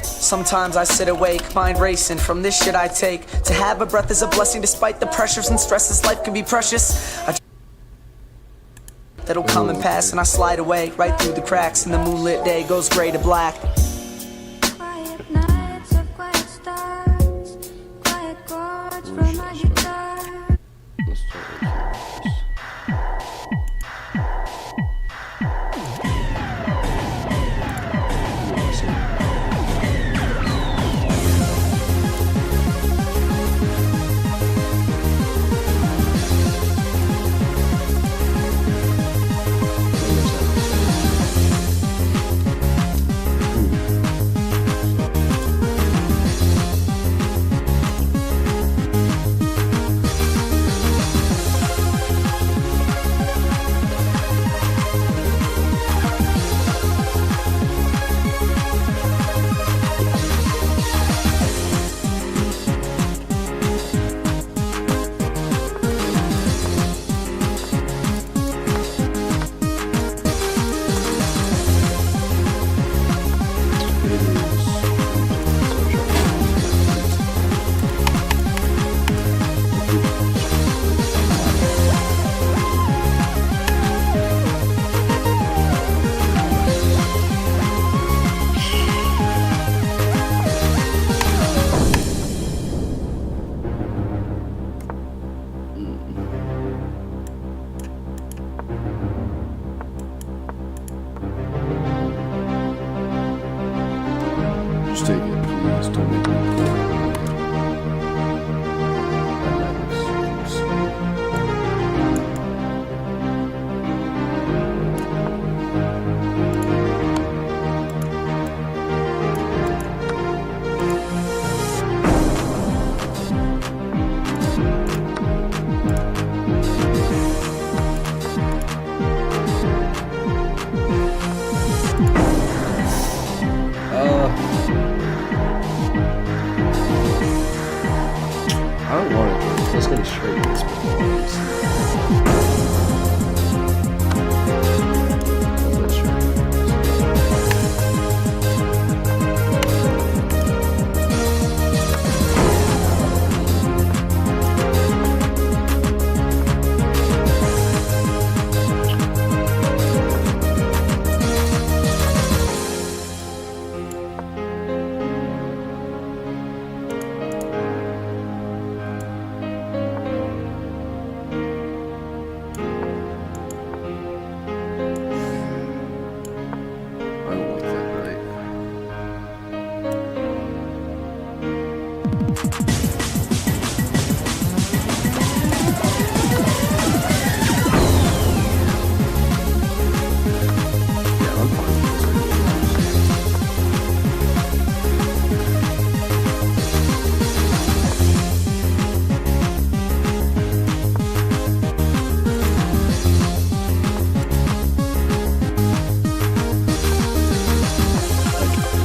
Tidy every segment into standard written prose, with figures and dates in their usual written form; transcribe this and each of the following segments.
Sometimes I sit awake, mind racing from this shit I take. To have a breath is a blessing despite the pressures and stresses. Life can be precious. That'll come and pass, and I slide away right through the cracks, and the moonlit day goes gray to black. Quiet nights of quiet stars, quiet chords from my guitar. Let's start right here. Just take it, please. Don't make me I don't want it. Let's get it straight in this one.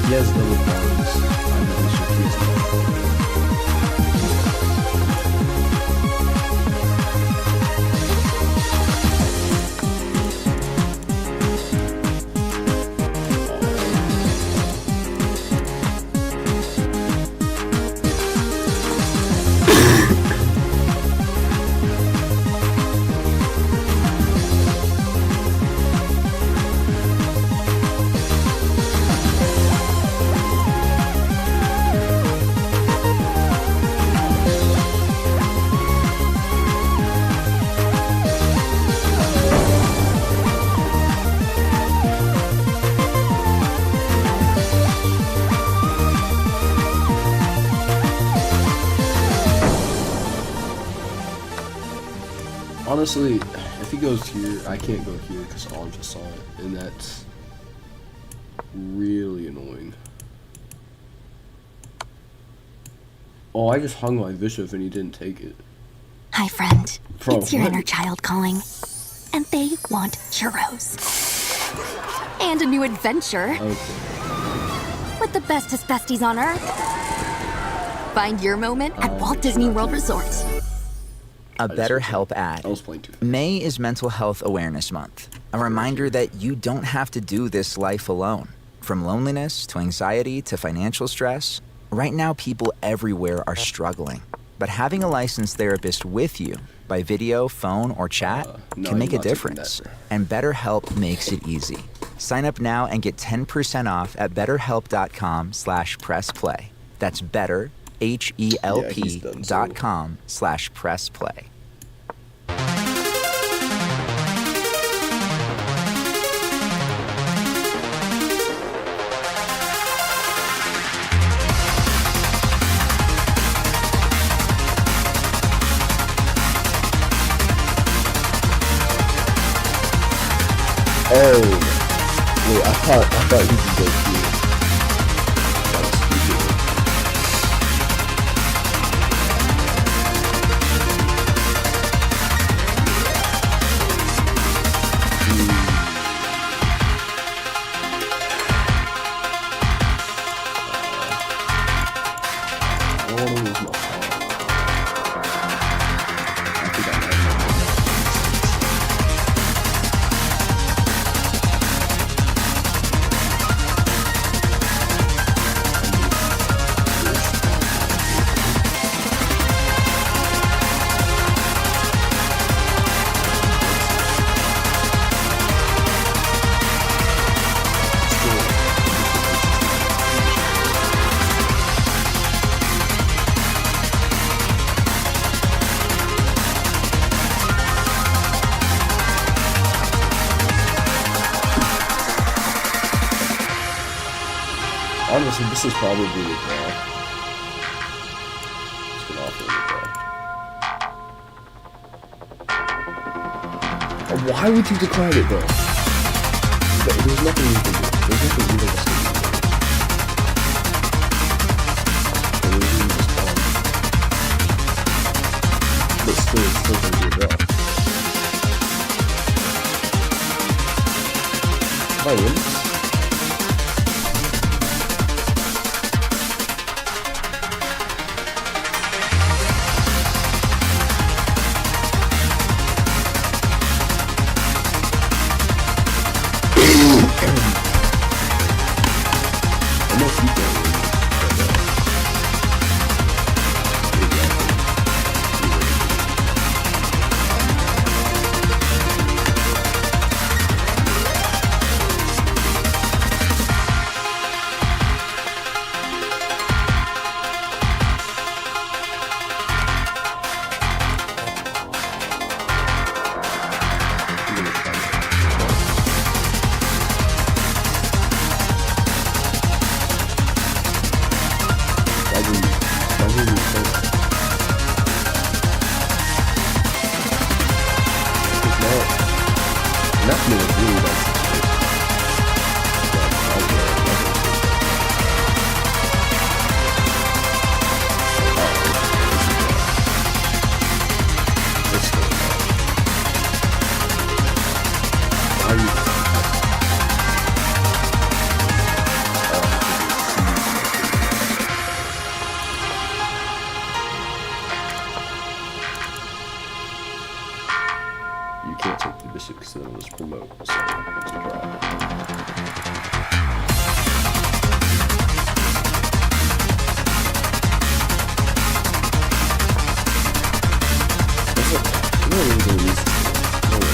He has little bones. I know he should use them. Honestly, if he goes here, I can't go here because All just saw it, and that's really annoying. Oh, I just hung my bishop and he didn't take it. Hi, friend. Bro, it's your what? inner child calling. And they want churros. And a new adventure. Okay. With the bestest besties on Earth. Find your moment at Walt Disney World Resort. A BetterHelp ad. I was playing too fast. May is Mental Health Awareness Month. A reminder that you don't have to do this life alone. From loneliness to anxiety to financial stress, right now people everywhere are struggling. But having a licensed therapist with you by video, phone, or chat no, can make you're a not taking difference. that. And BetterHelp makes it easy. Sign up now and get 10% off at betterhelp.com/pressplay. That's better, HELP.com/pressplay. Oh, wait, I thought he could go here. That was stupid. I don't want to lose my phone. I think I might. Honestly, this is probably a draw. It's been awful to draw. Why would you decline it though? There's nothing you can do. There's nothing you can do. But still, it's still going to be a draw. If I win this, you can't take the bishop because then it'll just promote, so it's a draw. No way.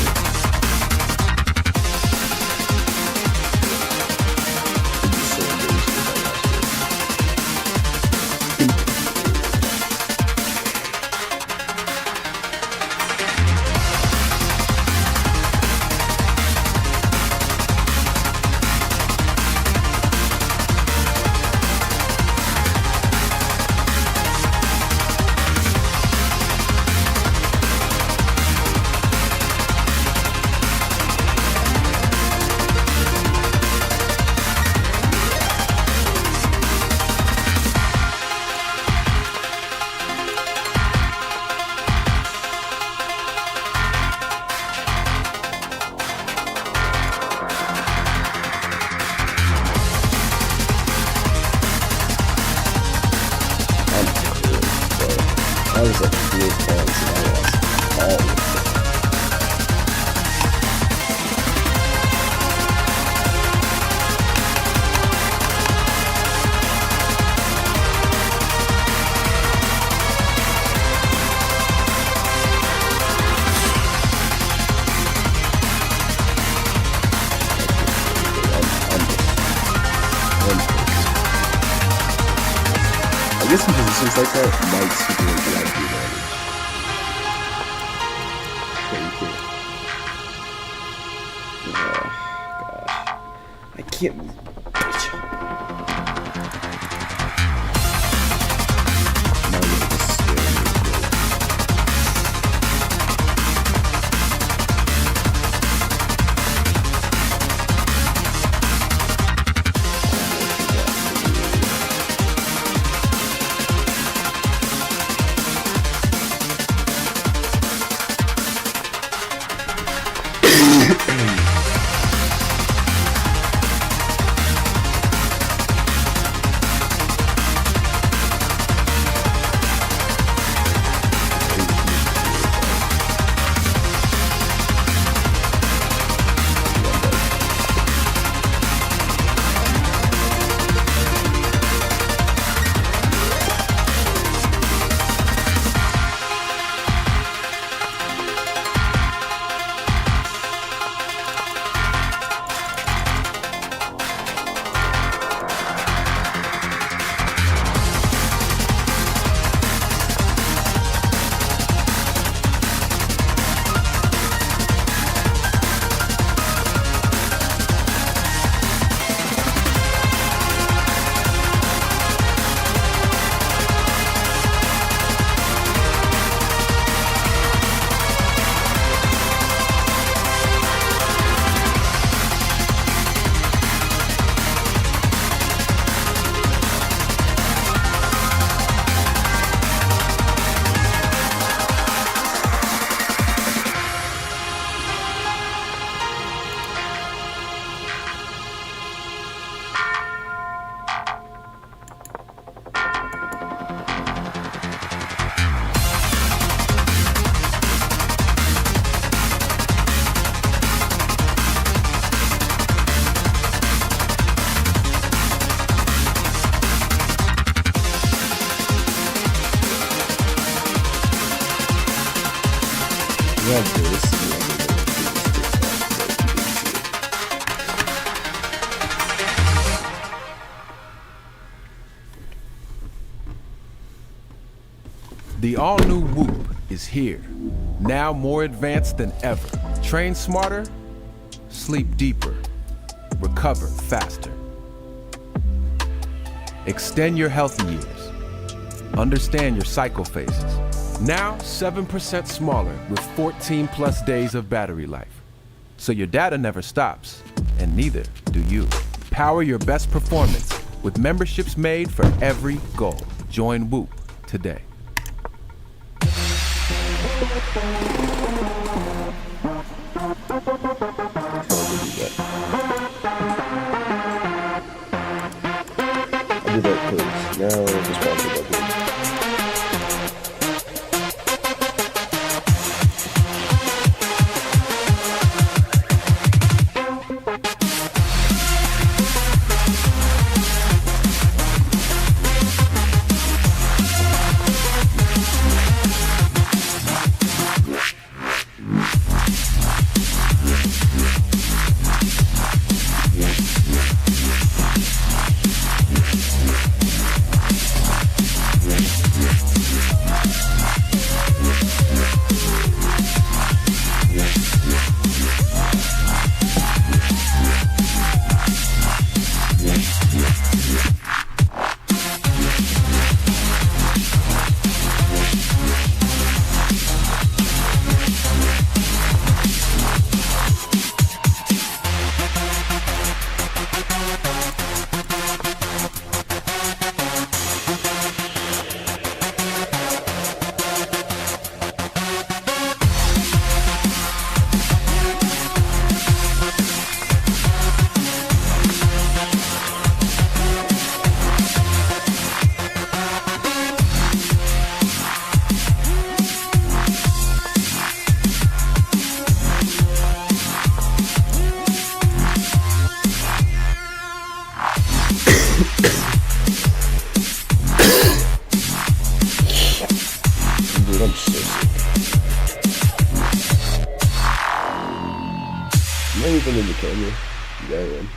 I was like 4 points and I lost all of them. guess in positions like that, might super like the advantage. Okay, you can't. Oh, gosh. I can't move. Now you're just staring at me. Yeah, this The all-new Whoop is here, now more advanced than ever. Train smarter, sleep deeper, recover faster. Extend your healthy years. Understand your cycle phases. Now 7% smaller with 14 plus days of battery life. So your data never stops, and neither do you. Power your best performance with memberships made for every goal. Join Whoop today. I did that because now it's responsible about this. Dude, I'm so sick. Am I even in the camera? Yeah, I am.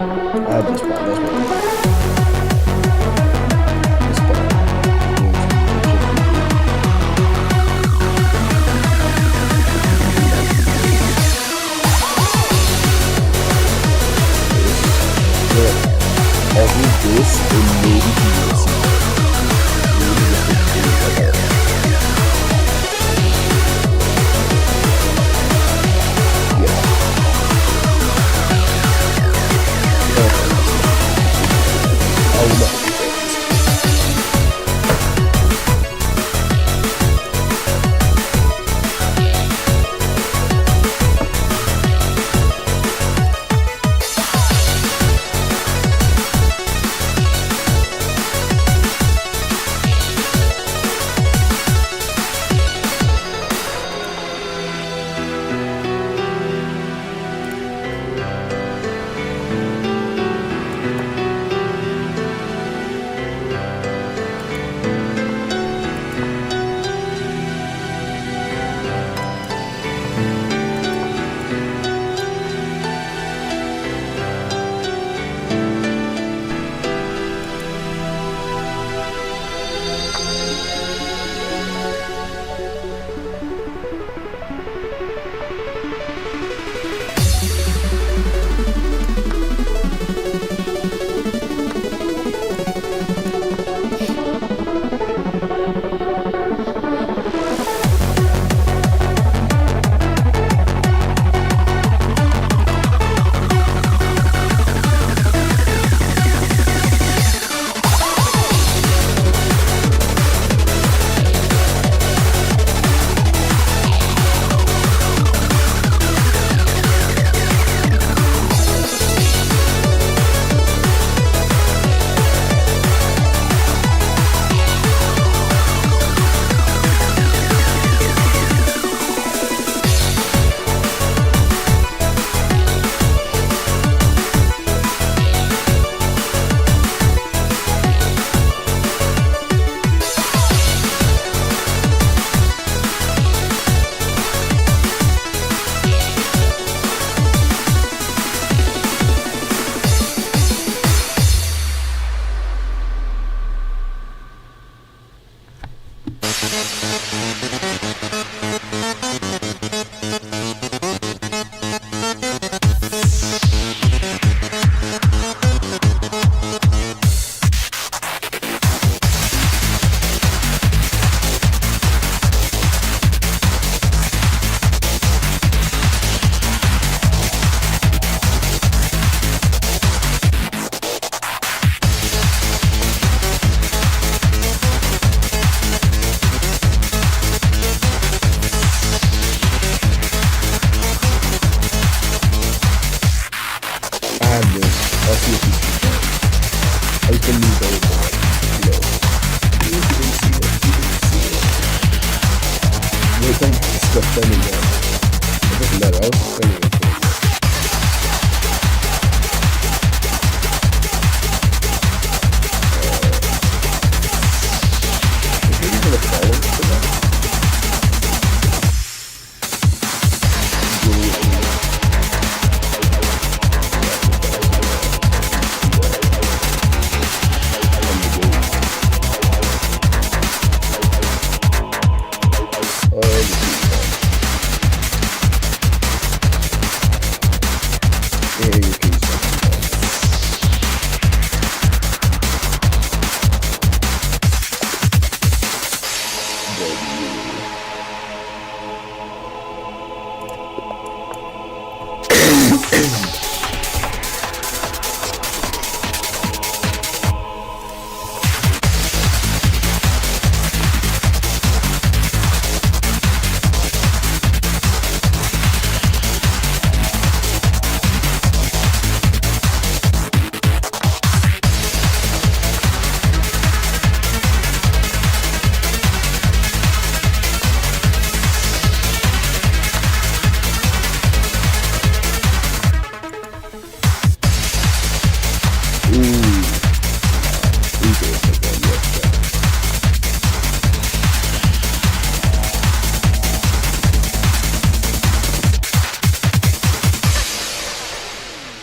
I had this part, that's what it is. This part. I'll do this and maybe do this.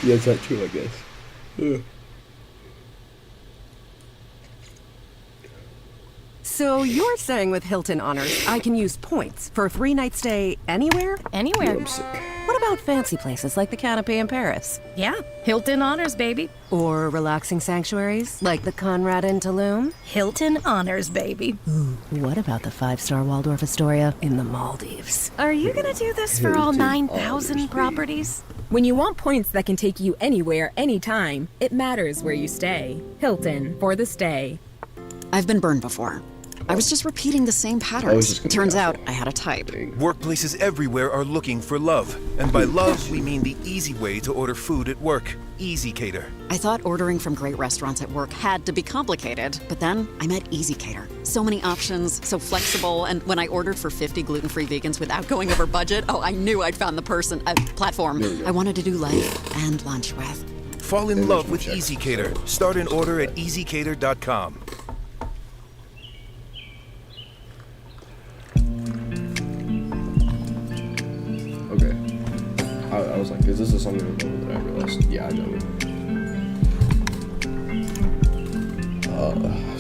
Yeah, it's not true, I guess. So you're saying with Hilton Honors, I can use points for a 3-night stay anywhere? Anywhere. I'm sick. What about fancy places like the Canopy in Paris? Yeah, Hilton Honors, baby. Or relaxing sanctuaries like the Conrad in Tulum? Hilton Honors, baby. Ooh, what about the 5-star Waldorf Astoria in the Maldives? Are you gonna do this for all Hilton 9,000 Honors, properties? When you want points that can take you anywhere, anytime, it matters where you stay. Hilton, for the stay. I've been burned before. I was just repeating the same patterns. gonna Turns guess out it. I had a type. Workplaces everywhere are looking for love. And by love, we mean the easy way to order food at work. Easy Cater. I thought ordering from great restaurants at work had to be complicated, but then I met Easy Cater. So many options, so flexible, and when I ordered for 50 gluten-free vegans without going over budget, I knew I'd found the platform I wanted to do life and lunch with. Fall in love with Easy Cater. Start an order at easycater.com. Okay. I was like, is this a song I know? Then I realized, yeah, I know it.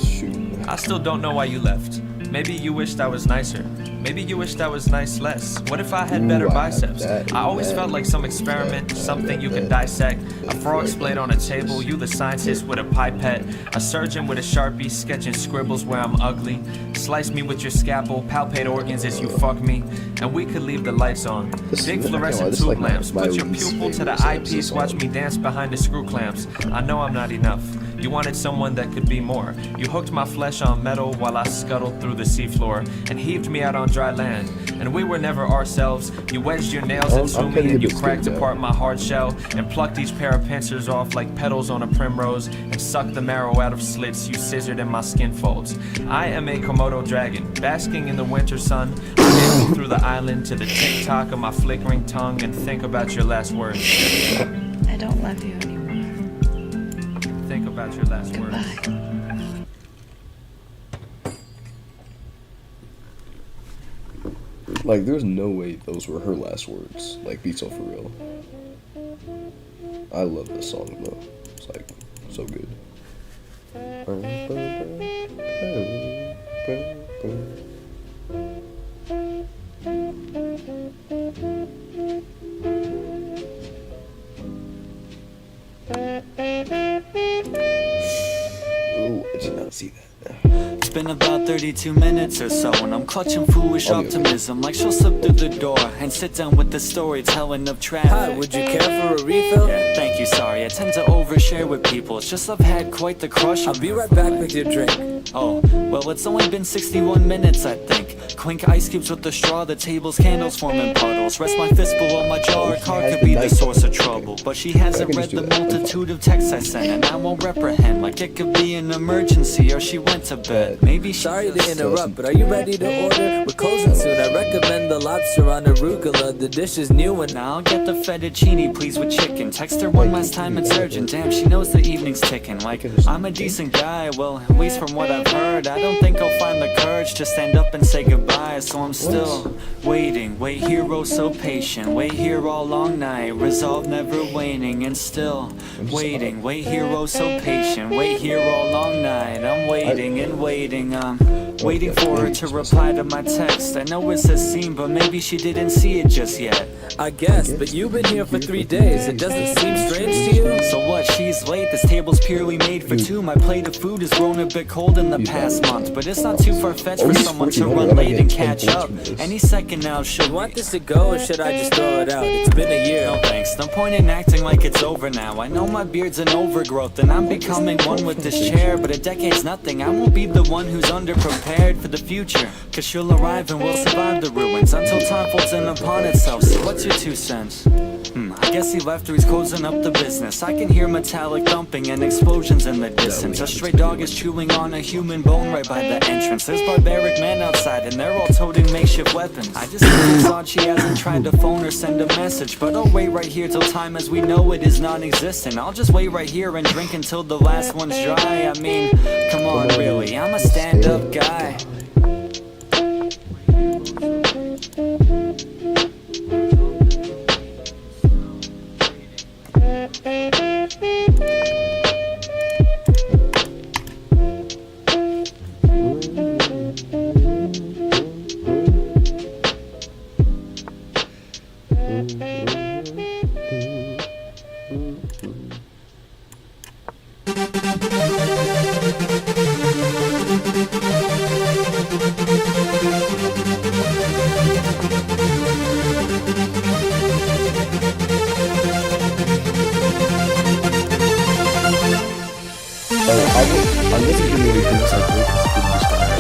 Shoot. I still don't know why you left. Maybe you wished I was nicer. Maybe you wished I was nice less. What if I had better biceps? I always felt like some experiment, something you could dissect. A frog's blade on a table, you the scientist with a pipette. A surgeon with a Sharpie, sketching scribbles where I'm ugly. Slice me with your scalpel, palpate organs as you fuck me. And we could leave the lights on. Big fluorescent tube lamps, put your pupil to the eyepiece, watch me dance behind the screw clamps. I know I'm not enough. You wanted someone that could be more. You hooked my flesh on metal while I scuttled through the seafloor and heaved me out on dry land. And we were never ourselves. You wedged your nails into me and you cracked apart my hard shell and plucked each pair of pincers off like petals on a primrose and sucked the marrow out of slits you scissored in my skin folds. I am a Komodo dragon, basking in the winter sun. I amble through the island to the tick-tock of my flickering tongue and think about your last words. I don't love you anymore. Think about your last words. Like, there's no way those were her last words. Like, be so for real. I love this song though. It's like so good. Oh, I did not see that. It's been about 32 minutes or so, and I'm clutching foolish optimism, like she'll slip through the door and sit down with the storytelling of traffic. Hi, would you care for a refill? Yeah, thank you, sorry, I tend to overshare with people. It's just I've had quite the crush. I'll be right back with your drink. Oh, well, it's only been 61 minutes, I think. Clink ice cubes with the straw, the table's candles forming puddles. Rest my fist below my jaw, a car could be the source of trouble. But she hasn't read the multitude of texts I sent, and I won't reprehend, like it could be an emergency or she went to bed. Maybe she Sorry to interrupt, but are you ready to order? We're closing soon. I recommend the lobster on arugula. The dish is new and now I'll get the fettuccine, please, with chicken. Text her one last time, it's urgent. Damn, she knows the evening's ticking. Like, I'm a decent guy, well, at least from what I've heard. I don't think I'll find the courage to stand up and say goodbye. So I'm still waiting. Wait here, oh so patient. Wait here all long night. Resolve never waning and still waiting. Wait here, oh so patient. Wait here all long night. I'm waiting and waiting. I'm waiting for her to reply to my text. I know it says seen, but maybe she didn't see it just yet. I guess, but you've been here for 3 days. It doesn't seem strange to you? So what? She's late. This table's purely made for two. My plate of food has grown a bit cold in the past month, but it's not too far-fetched for someone to run late and catch up. Any second now should. You want this to go, or should I just throw it out? It's been a year. No thanks. No point in acting like it's over now. I know my beard's an overgrowth, and I'm becoming one with this chair. But a decade's nothing. I won't be the one who's underprepared for the future. Cause she'll arrive and we'll survive the ruins until time folds in upon itself. So what's your 2 cents? I guess he left or he's closing up the business. I can hear metallic thumping and explosions in the distance. A stray dog is chewing on a human bone right by the entrance. There's barbaric men outside and they're all toting makeshift weapons. I just think it's odd she hasn't tried to phone or send a message. But I'll wait right here till time as we know it is non-existent. I'll just wait right here and drink until the last one's dry. I mean, come on really, I'm a stand-up guy. I wasn't giving away things like this because it didn't describe.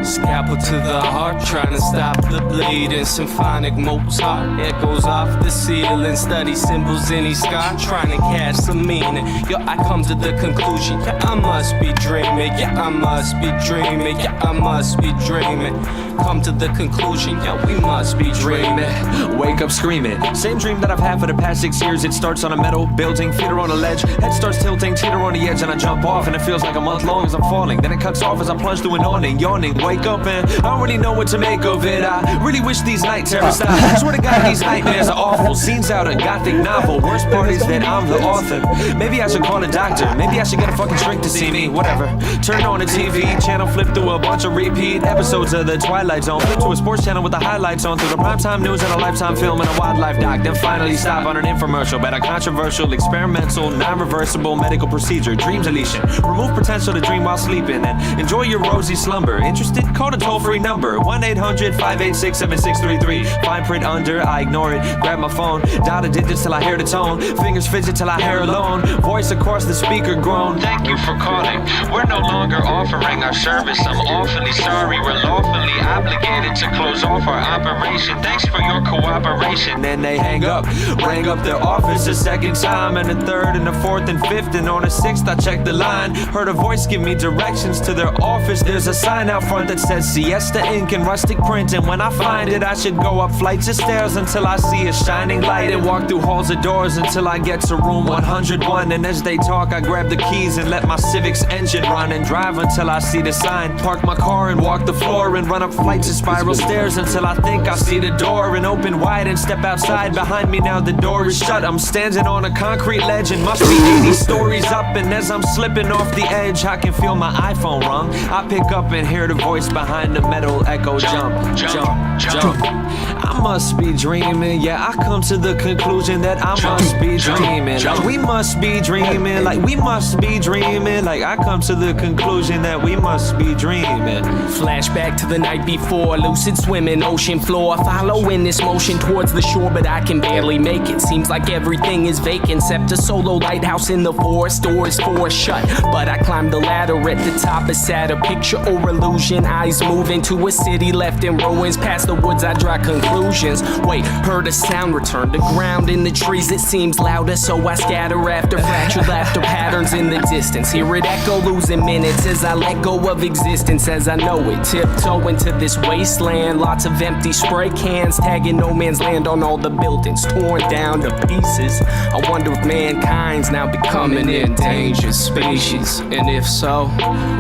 Scalpel to the heart, trying to stop the bleeding. Symphonic Mozart echoes off the ceiling. Study symbols in each sky, trying to catch some meaning. Yo, I come to the conclusion, yeah, I must be dreaming. Yeah, I must be dreaming. Yeah, I must be dreaming. Come to the conclusion, yeah, we must be dreaming. Wake up screaming. Same dream that I've had for the past 6 years. It starts on a metal building, feet are on a ledge. Head starts tilting, teeter on the edge, and I jump off, and it feels like a month long as I'm falling. Then it cuts off as I plunge through an awning, yawning. Wake up and I don't really know what to make of it. I really wish these night terrors stop. I swear to God, these nightmares are awful. Scenes out a gothic novel. Worst part is that I'm the author. Maybe I should call a doctor. Maybe I should get a fucking shrink to see me. Whatever. Turn on the TV channel, flip through a bunch of repeat episodes of the Twilight Zone. Flip to a sports channel with the highlights on, through the primetime news and a Lifetime film and a wildlife doc. Then finally stop on an infomercial about a controversial, experimental, non-reversible medical procedure. Dream deletion. Remove potential to dream while sleeping and enjoy your rosy slumber. Interested? Call the toll-free number 1-800-586-7633. Fine print under, I ignore it. Grab my phone, dial the digits till I hear the tone. Fingers fidget till I hear alone. Voice across the speaker groan. Thank you for calling. We're no longer offering our service. I'm awfully sorry. We're lawfully obligated to close off our operation. Thanks for your cooperation. Then they hang up, rang up their office a second time, and a third and a fourth and fifth, and on a sixth I checked the line. Heard a voice give me directions to their office. There's a sign out front that says Siesta ink and rustic print, and when I find it I should go up flights of stairs until I see a shining light, and walk through halls of doors until I get to room 101. And as they talk I grab the keys and let my Civic's engine run, and drive until I see the sign. Park my car and walk the floor and run up flights of spiral stairs until I think I see the door, and open wide and step outside. Behind me now the door is shut. I'm standing on a concrete ledge and must be 80 stories up, and as I'm slipping off the edge I can feel my iPhone rung. I pick up and hear the voice behind the metal echo. Jump, jump, jump. I must be dreaming. Yeah, I come to the conclusion that I must be dreaming. Like we must be dreaming. Like we must be dreaming. Like I come to the conclusion that we must be dreaming. Flashback to the night before, lucid swimming, ocean floor. Following this motion towards the shore, but I can barely make it. Seems like everything is vacant, except a solo lighthouse in the forest. Doors forced shut, but I climb the ladder at the top. A sadder picture or illusion. Eyes moving to a city left in ruins. Past the woods I draw conclusions. Wait, heard a sound return to ground in the trees. It seems louder, so I scatter after fractured laughter patterns in the distance. Hear it echo, losing minutes as I let go of existence as I know it. Tiptoe into this wasteland, lots of empty spray cans, tagging no man's land on all the buildings torn down to pieces. I wonder if mankind's now becoming endangered species, and if so,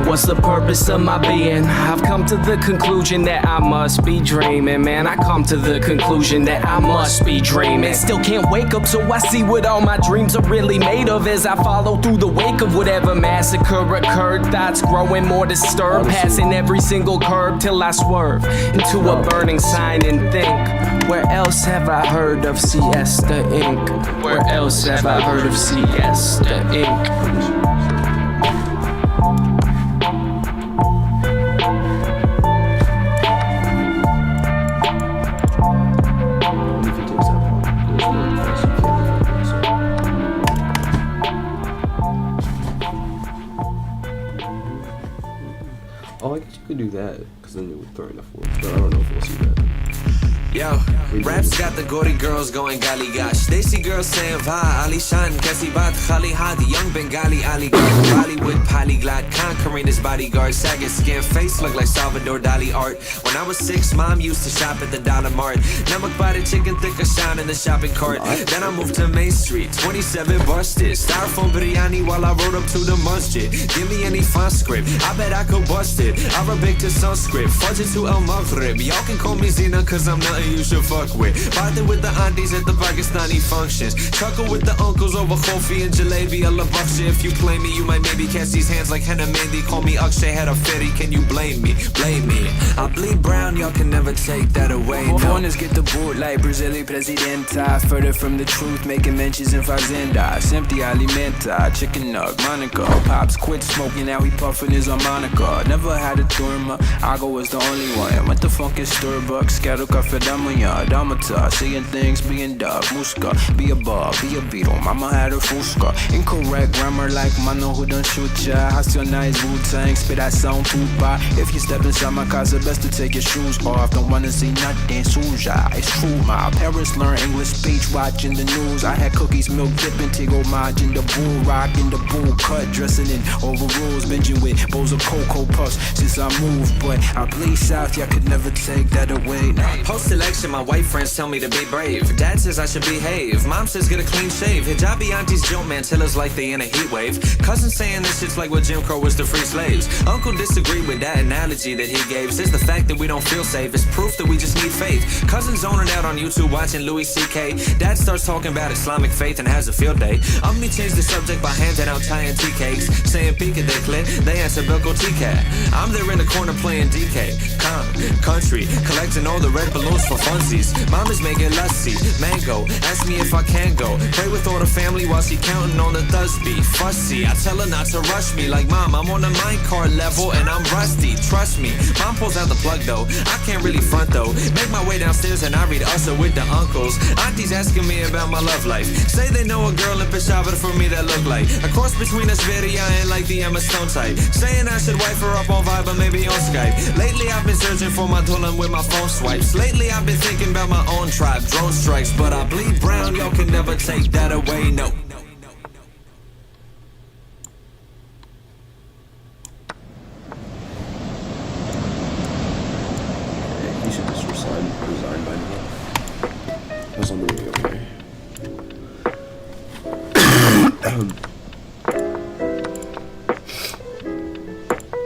what's the purpose of my being? I've come to the conclusion that I must be dreaming, man. I come to the conclusion that I must be dreaming. Still can't wake up, so I see what all my dreams are really made of as I follow through the wake of whatever massacre occurred. Thoughts growing more disturbed, passing every single curb till I swerve into a burning sign and think, where else have I heard of Siesta Inc? Where else have I heard of Siesta Inc? Oh, I guess you could do that, because then it would throw enough work, but I don't know if we'll see that. Yo, raps got the Gori girls going gali gosh. They see girls saying va Ali Shan, Kasi Bat Khali Hadi, young Bengali Ali Bollywood polyglot, conquering his bodyguard. Sagging skin, face look like Salvador Dali art. When I was 6, mom used to shop at the Dollar Mart. Namak bought chicken thicker shine in the shopping cart. Then I moved to Main Street, 27 busted. Styrofoam biryani while I rode up to the masjid. Give me any font script, I bet I could bust it. Arabic to Sanskrit, fudge it to El Maghrib. Y'all can call me Zina cause I'm nothing you should fuck with. Party with the aunties at the Pakistani functions. Chuckle with the uncles over Khofi and Jalebi. I love Baksha. If you play me, you might maybe catch these hands like Henna Mehndi. Call me Akshay, had a ferry. Can you blame me? Blame me. I bleed brown, y'all can never take that away. No. Foreigners get the boot like Brazilian Presidenta. Further from the truth, making mentions in Fazendas. Empty alimenta, chicken nug, Monaco. Pops quit smoking, now he puffing his harmonica. Never had a turma, Ago was the only one. Went to funkin' Starbucks, Quero Café da Damaya, Damata, seeing things being done. Muska, be a bar, be a beetle. Mama had a fuska. Incorrect grammar like mano who done shoot ya. Hostile nice Wu-Tang, spit that sound tuba. If you step inside my casa, best to take your shoes off. Don't wanna see nothing suja. It's true, my parents learn English speech watching the news. I had cookies, milk dipping, Tigo Maj in the bull rock in the bull cut, dressing in overalls, binging with bowls of cocoa puffs since I moved. But I bleed south, y'all could never take that away. Nah. Post-election, my white friends tell me to be brave. Dad says I should behave. Mom says get a clean shave. Hijabi aunties joke mantillas like they in a heat wave. Cousin saying this shit's like what Jim Crow was to free slaves. Uncle disagreed with that analogy that he gave. Says the fact that we don't feel safe is proof that we just need faith. Cousin zoning out on YouTube watching Louis C.K. Dad starts talking about Islamic faith and has a field day. Me change the subject by handing out chai and tea cakes. Saying pika they clit, they answer Bilko T-Cat. I'm there in the corner playing DK. Country, collecting all the red balloons for funsies. Mom is making lassi, mango, ask me if I can go. Pray with all the family while she counting on the Thusby. Fussy, I tell her not to rush me. Like mom, I'm on the minecart level and I'm rusty. Trust me, mom pulls out the plug though. I can't really front though. Make my way downstairs and I read Usher with the uncles. Aunties asking me about my love life. Say they know a girl in Peshawar for me that look like a cross between us Veria and like the Emma Stone type. Saying I should wife her up on Viber, maybe on Skype. Lately I've been searching for my Dolan with my phone swipes. Lately I've been thinking about my own tribe, drone strikes. But I bleed brown, y'all can never take that away, no. He should just resign by now. That's on the way, okay.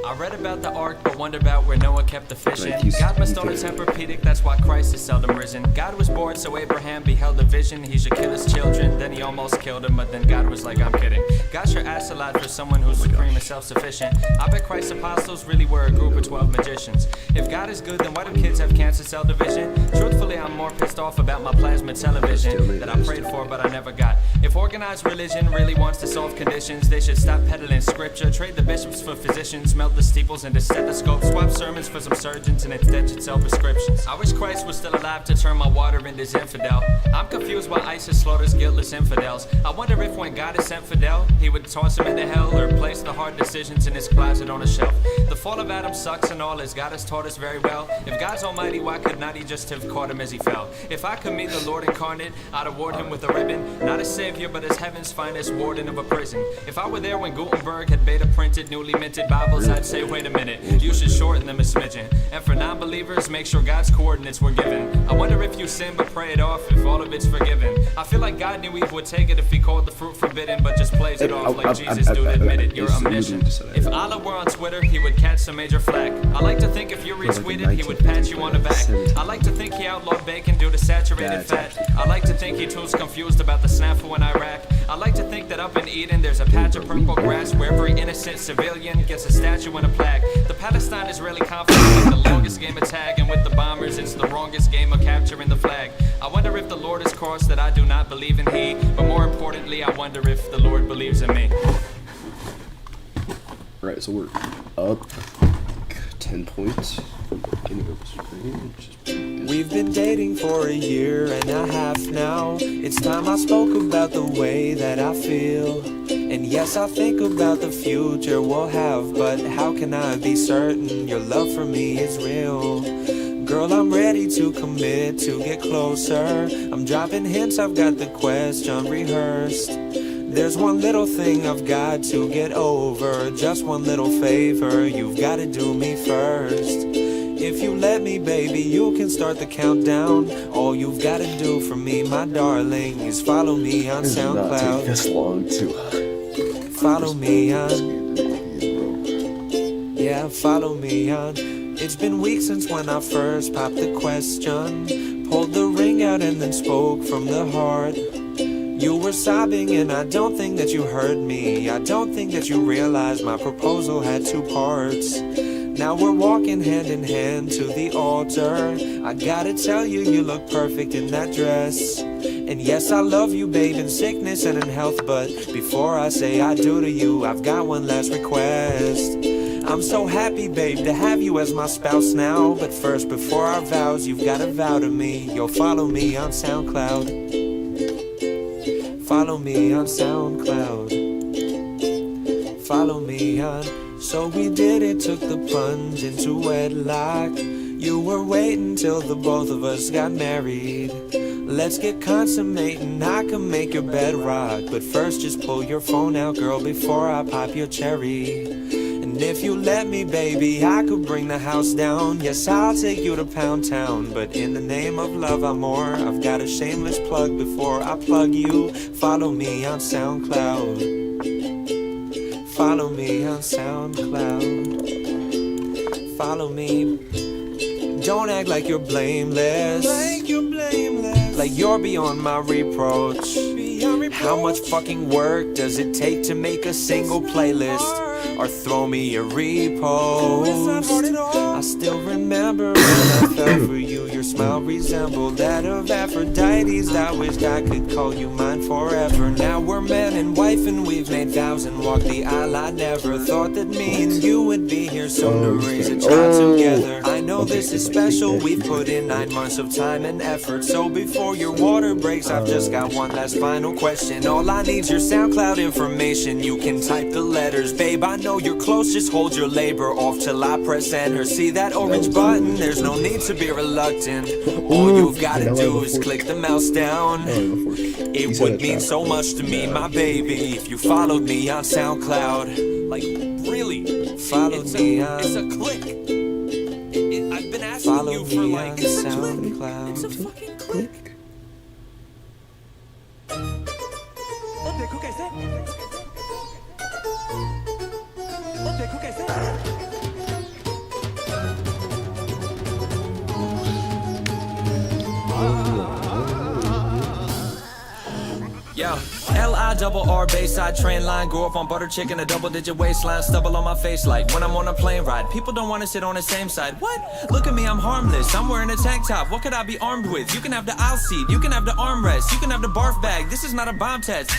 I read about the ark, but wonder about where Noah kept the fishing. God must own a Tempur-Pedic, that's why Christ is seldom risen. God was bored, so Abraham beheld a vision. He should kill his children, then he almost killed him, but then God was like, I'm kidding. God sure asked a lot for someone who's supreme and self-sufficient. I bet Christ's apostles really were a group of 12 magicians. If God is good, then why do kids have cancer cell division? Truthfully, I'm more pissed off about my plasma television that I prayed for, but I never got. If organized religion really wants to solve conditions, they should stop peddling scripture, trade the bishops for physicians, melt the steeples into stethoscopes, swap sermons for some surgeons, and instead should sell prescriptions. I wish Christ was still alive to turn my water into Zinfandel. I'm confused why ISIS slaughters guiltless infidels. I wonder if when God is sent Fidel, he would toss him into hell or place the hard decisions in his closet on a shelf. The fall of Adam sucks and all, as God has taught us very well. If God's almighty, why could not he just have caught him as he fell? If I could meet the Lord incarnate, I'd award him with a ribbon, not a savior, but as heaven's finest warden of a prison. If I were there when Gutenberg had beta printed newly minted Bibles, I'd say, wait a minute, you should shorten them a smidgen. And for non-believers, make sure God's coordinates were given. I wonder if you sin but pray it off, if all of it's forgiven. I feel like God knew Eve would take it if he called the fruit forbidden, but just plays it off like Jesus do to admit it, you're omniscient. If Allah were on Twitter, he would catch some major flack. I like to think if you retweeted, he would pat you on the back. I like to think he outlawed bacon due to saturated fat. I like to think he too's confused about the snafu in Iraq. I like to think that up in Eden, there's a patch of purple grass where every innocent civilian gets a statue and a plaque. The Palestine-Israeli conflict is the longest game of tag, and with the bombers, it's the wrongest game of capturing the flag. I wonder if the Lord is cross that I do not believe in he, but more importantly, I wonder if the Lord believes in me. Alright, so we're up 10 points. We've been dating for a year and a half now. It's time I spoke about the way that I feel. And yes, I think about the future we'll have, but how can I be certain your love for me is real? Girl, I'm ready to commit, to get closer. I'm dropping hints, I've got the question rehearsed. There's one little thing I've got to get over, just one little favor, you've got to do me first. If you let me, baby, you can start the countdown. All you've got to do for me, my darling, is follow me on SoundCloud. It does not take this long to follow me on. Yeah, follow me on. It's been weeks since when I first popped the question, pulled the ring out and then spoke from the heart. You were sobbing and I don't think that you heard me. I don't think that you realized my proposal had two parts. Now we're walking hand in hand to the altar. I gotta tell you, you look perfect in that dress. And yes, I love you, babe, in sickness and in health. But before I say I do to you, I've got one last request. I'm so happy, babe, to have you as my spouse now. But first, before our vows, you've gotta vow to me. You'll follow me on SoundCloud. Follow me on SoundCloud. Follow me on. So we did it, took the plunge into wedlock. You were waiting till the both of us got married. Let's get consummating, I can make your bed rock. But first just pull your phone out, girl, before I pop your cherry. And if you let me, baby, I could bring the house down. Yes, I'll take you to Pound Town. But in the name of love, amor, I've got a shameless plug before I plug you. Follow me on SoundCloud. Follow me on SoundCloud. Follow me. Don't act like you're blameless. Like you're beyond my reproach. How much fucking work does it take to make a single playlist? Or throw me a repost? I still remember when I fell for you. Your smile resembled that of Aphrodite's. I wished I could call you mine forever. Now we're man and wife and we've made vows and walked the aisle. I never thought that me and you would be here soon to raise a child together. I know this is special. We've put in 9 months of time and effort. So before your water breaks, I've just got one last final question. All I need's your SoundCloud information. You can type the letters, babe. I know you're close. Just hold your labor off till I press enter. See that orange button? There's no need to be reluctant. All you've gotta do is click the mouse down. It would mean so much to me, my baby, if you followed me on SoundCloud. Like, really? Followed me on. It's a click. I've been asking you for like SoundCloud. It's a fucking click. Yo, L-I-double-R Bayside train line. Grew up on butter chicken, a double-digit waistline. Stubble on my face like when I'm on a plane ride. People don't want to sit on the same side. What? Look at me, I'm harmless. I'm wearing a tank top. What could I be armed with? You can have the aisle seat. You can have the armrest. You can have the barf bag. This is not a bomb test.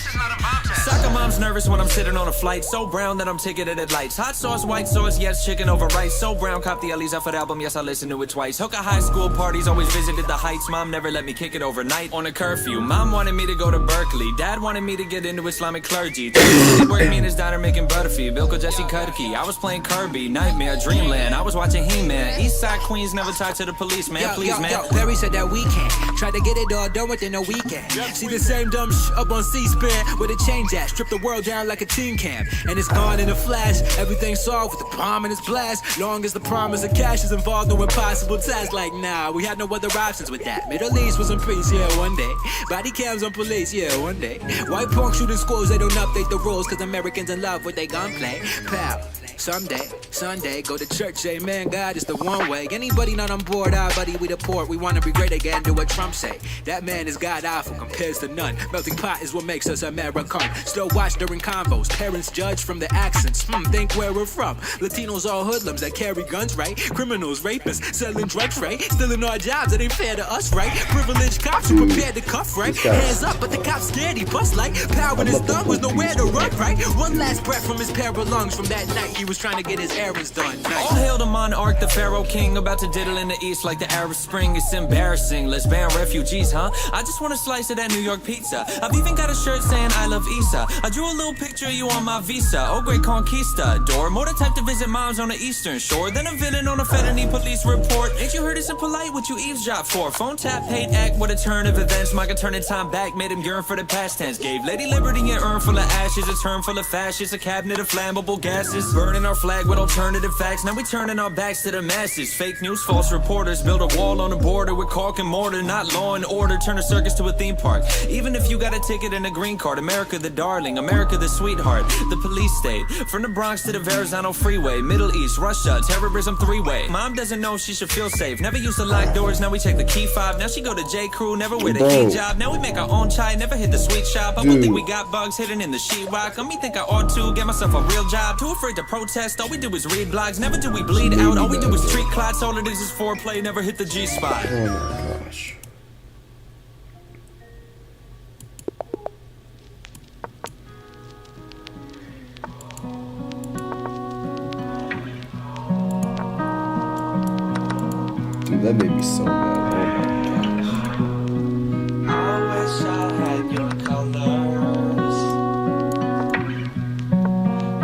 Soccer mom's nervous when I'm sitting on a flight. So brown that I'm ticketed at lights. Hot sauce, white sauce, yes, chicken over rice. So brown, cop the Ellie's Effort album. Yes, I listened to it twice. Hookah high school parties, always visited the heights. Mom never let me kick it overnight on a curfew. Mom wanted me to go to Berkeley. Dad wanted me to get into Islamic clergy. He worked me in his diner making butterfee. Bilko Jesse Kutke. I was playing Kirby, Nightmare, Dreamland. I was watching He-Man. Eastside Queens never talked to the police, man. Please, man. Barry said that weekend. Tried to get it all done within a weekend. See the same dumb up on C-SPAN with a change at. Strip the world down like a teen camp. And it's gone in a flash. Everything's solved with the palm in its blast. Long as the promise of cash is involved, no impossible task. Like, nah, we had no other options with that. Middle East was in peace, yeah, one day. Body cams on police, yeah, one day. White punk shooting schools, they don't update the rules, cause Americans in love with they gunplay. Pal, someday, Sunday, go to church, amen, God is the one way. Anybody not on board, our buddy, we the port. We wanna be great again, do what Trump say. That man is God awful, compares to none. Melting pot is what makes us American. Still watch during convos, parents judge from the accents. Think where we're from. Latinos all hoodlums that carry guns, right? Criminals, rapists, selling drugs, right? Stealing our jobs, it ain't fair to us, right? Privileged cops who prepared to cuff, right? Hands up, but the cops scared, he bust like power in his thumb was nowhere to run, right? One last breath from his pair of lungs from that night he was trying to get his errands done. All hail the monarch, the pharaoh king, about to diddle in the east like the Arab Spring. It's embarrassing, let's ban refugees, huh? I just want a slice of that New York pizza. I've even got a shirt saying I love Issa. I drew a little picture of you on my visa. Oh, great conquistador. More the type to visit moms on the eastern shore than a villain on a felony police report. Ain't you heard it's impolite what you eavesdrop for? Phone tap, hate act, what a turn of events. Micah turning time back, made him yearn for the past tense. Gave Lady Liberty an urn full of ashes, a turn full of fascists, a cabinet of flammable gases. Burning our flag with alternative facts. Now we turning our backs to the masses. Fake news, false reporters build a wall on the border with caulk and mortar. Not law and order, turn a circus to a theme park. Even if you got a ticket and a green card, America the darling, America the sweetheart, the police state. From the Bronx to the Verrazano freeway, Middle East, Russia, terrorism three-way. Mom doesn't know she should feel safe. Never used to lock doors, now we check the key fob. Now she go to J. Crew, never wear the hijab. Now we make our own chai, never hit the sweet shop. I won't think we got bugs hidden in the sheetrock. Let me think I ought to get myself a real job. Too afraid to protest, all we do is read blogs. Never do we bleed out, all we do is treat clots. All it is foreplay, never hit the G-spot. Oh my gosh. that made me so mad. I wish I had your colors.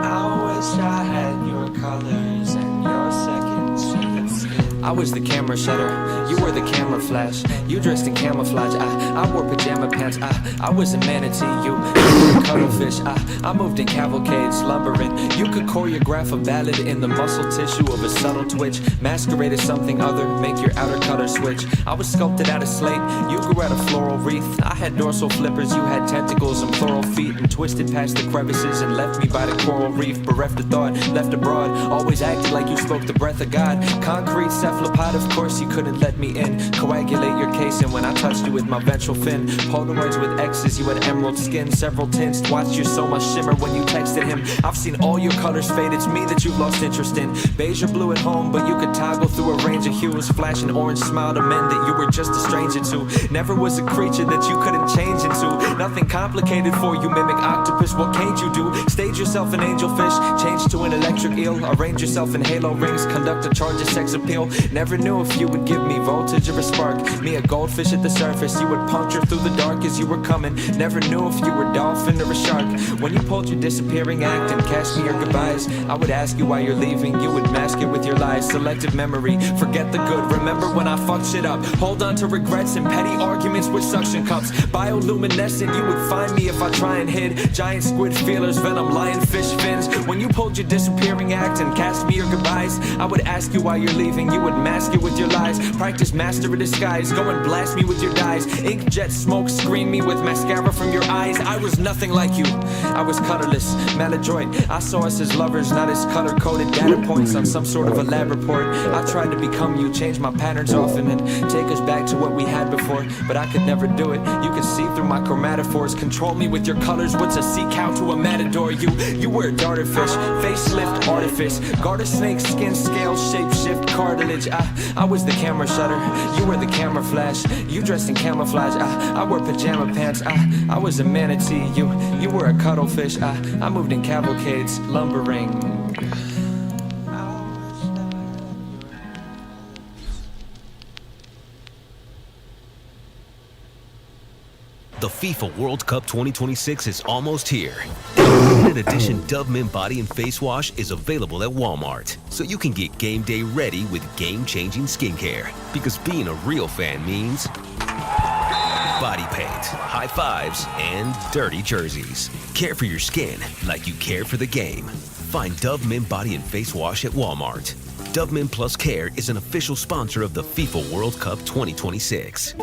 I wish I had your colors and your second chance. I was the camera shutter, you were the camera flash. You dressed in camouflage, I wore pajama pants. I was a manatee, you were a cuttlefish. I moved in cavalcades, lumbering. You could choreograph a ballad in the muscle tissue of a subtle twitch. Masquerade as something other, make your outer color switch. I was sculpted out of slate, you grew out a floral wreath. I had dorsal flippers, you had tentacles and plural feet, and twisted past the crevices and left me by the coral reef. Bereft of thought, left abroad, always acted like you spoke the breath of God. Concrete cephalopod, of course you couldn't let me in. Coagulate your case, and when I touched you with my ventral fin. Polaroids with X's, you had emerald skin, several tints. Watched your so much shimmer when you texted him. I've seen all your colors fade, it's me that you've lost interest in. Beige or blue at home, but you could toggle through a range of hues. Flash an orange smile to men that you were just a stranger to. Never was a creature that you couldn't change into. Nothing complicated for you, mimic octopus, what can't you do? Stage yourself an angelfish, change to an electric eel. Arrange yourself in halo rings, conduct a charge of sex appeal. Never knew if you would give me voltage or a spark. Me a goldfish at the surface, you would puncture through the dark as you were coming. Never knew if you were a dolphin or a shark. When you pulled your disappearing act and cast me your goodbyes, I would ask you why you're leaving, you would mask it with your lies. Selective memory, forget the good, remember when I fucked shit up. Hold on to regrets and petty arguments with suction cups. Bioluminescent, you would find me if I try and hid. Giant squid feelers, venom, lionfish fins. When you pulled your disappearing act and cast me your goodbyes, I would ask you why you're leaving, you would mask it with your lies. Practice master of disguise, go and blast me with your dyes. Ink jet smoke, screen me with mascara from your eyes. I was nothing like you, I was colorless, maladroit. I saw us as lovers, not as color-coded data points on some sort of a lab report. I tried to become you, change my patterns often, and take us back to what we had before, but I could never do it. You could see through my chromatophores, control me with your colors. What's a sea cow to a matador? You were a darter fish, facelift artifice, garter snake, skin scale, shape shift, cartilage. I was the camera shutter, you were the camera flash. You dressed in camouflage, I wore pajama pants. I was a manatee, you were a cuttlefish. I moved in cavalcades, lumbering. The FIFA World Cup 2026 is almost here. The limited edition Dove Mint Body and Face Wash is available at Walmart, so you can get game day ready with game-changing skincare. Because being a real fan means body paint, high fives, and dirty jerseys. Care for your skin like you care for the game. Find Dove Mint Body and Face Wash at Walmart. Dove Mint Plus Care is an official sponsor of the FIFA World Cup 2026.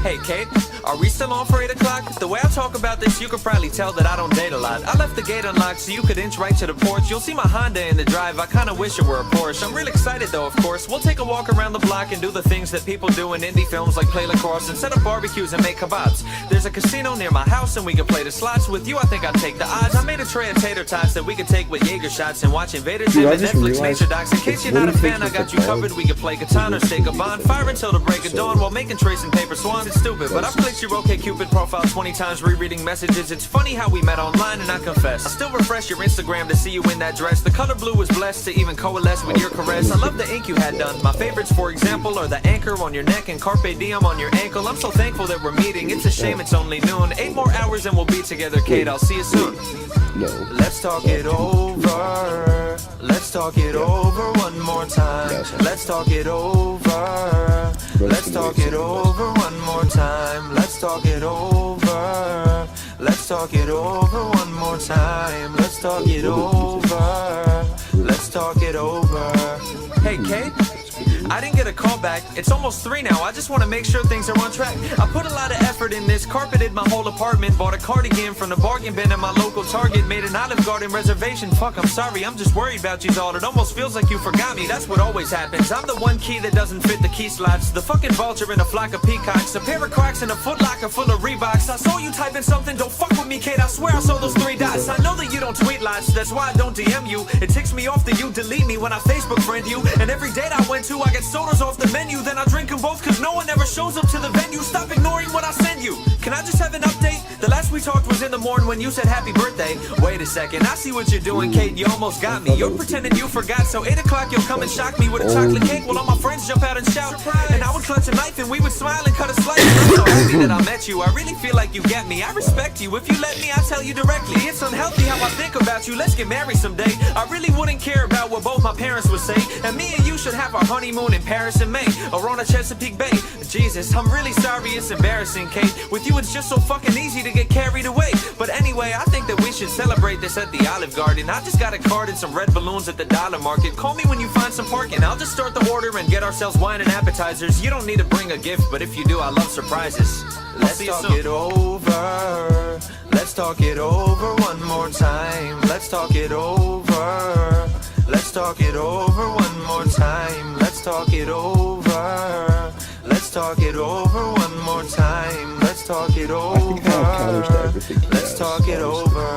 Hey Kate, are we still on for 8 o'clock? The way I talk about this, you could probably tell that I don't date a lot. I left the gate unlocked so you could inch right to the porch. You'll see my Honda in the drive, I kinda wish it were a Porsche. I'm real excited though, of course. We'll take a walk around the block and do the things that people do in indie films, like play lacrosse and set up barbecues and make kebabs. There's a casino near my house and we can play the slots. With you, I think I'd take the odds. I made a tray of tater tots that we could take with Jaeger shots and watch Invaders Zim and Netflix nature docs. In case you're not a fan, I got you covered. We could play Catan or stake a bonfire until the break of dawn while making trays and paper swans. It's stupid, but I've clicked your OkCupid profile 20 times rereading messages. It's funny how we met online, and I confess I still refresh your Instagram to see you in that dress. The color blue was blessed to even coalesce with your caress. I love the ink you had done. My favorites, for example, are the anchor on your neck and carpe diem on your ankle. I'm so thankful that we're meeting. It's a shame it's only noon. 8 more hours and we'll be together, Kate. I'll see you soon. No. Let's talk it over. Let's talk it over one more time. Let's talk it over. Let's talk it over one more time. Let's talk it over. Let's talk it over one more time. Let's talk it over. Let's talk it over. Hey, Kate? I didn't get a call back. It's almost 3 now. I just want to make sure things are on track. I put a lot of effort in this, carpeted my whole apartment, bought a cardigan from the bargain bin at my local Target, made an Olive Garden reservation. Fuck, I'm sorry, I'm just worried about you all. It almost feels like you forgot me. That's what always happens. I'm the one key that doesn't fit the key slots. The fucking vulture in a flock of peacocks, a pair of Crocs and a Foot Locker full of Reeboks. I saw you typing something. Don't fuck with me, Kate. I swear I saw those 3 dots. I know that you don't tweet lots. That's why I don't DM you. It ticks me off that you delete me when I Facebook friend you. And every date I went to, I get sodas off the menu, then I drink them both cause no one ever shows up to the venue. Stop ignoring what I send you. Can I just have an update? The last we talked was in the morning when you said happy birthday. Wait a second, I see what you're doing, Kate, you almost got me. You're pretending you forgot, so 8 o'clock you'll come and shock me with a chocolate cake while all my friends jump out and shout. And I would clutch a knife and we would smile and cut a slice. I'm so happy that I met you, I really feel like you get me. I respect you, if you let me, I'll tell you directly. It's unhealthy how I think about you, let's get married someday. I really wouldn't care about what both my parents would say. And me and you should have our honeymoon in Paris in May, or on a Chesapeake Bay. Jesus, I'm really sorry, it's embarrassing, Kate. With you it's just so fucking easy to get carried away. But anyway, I think that we should celebrate this at the Olive Garden. I just got a card and some red balloons at the dollar market. Call me when you find some parking, I'll just start the order and get ourselves wine and appetizers. You don't need to bring a gift, but if you do, I love surprises. Let's talk it over. Let's talk it over one more time. Let's talk it over. Let's talk it over one more time. Let's talk it over. Let's talk it over one more time. Let's talk it over. Let's talk it over.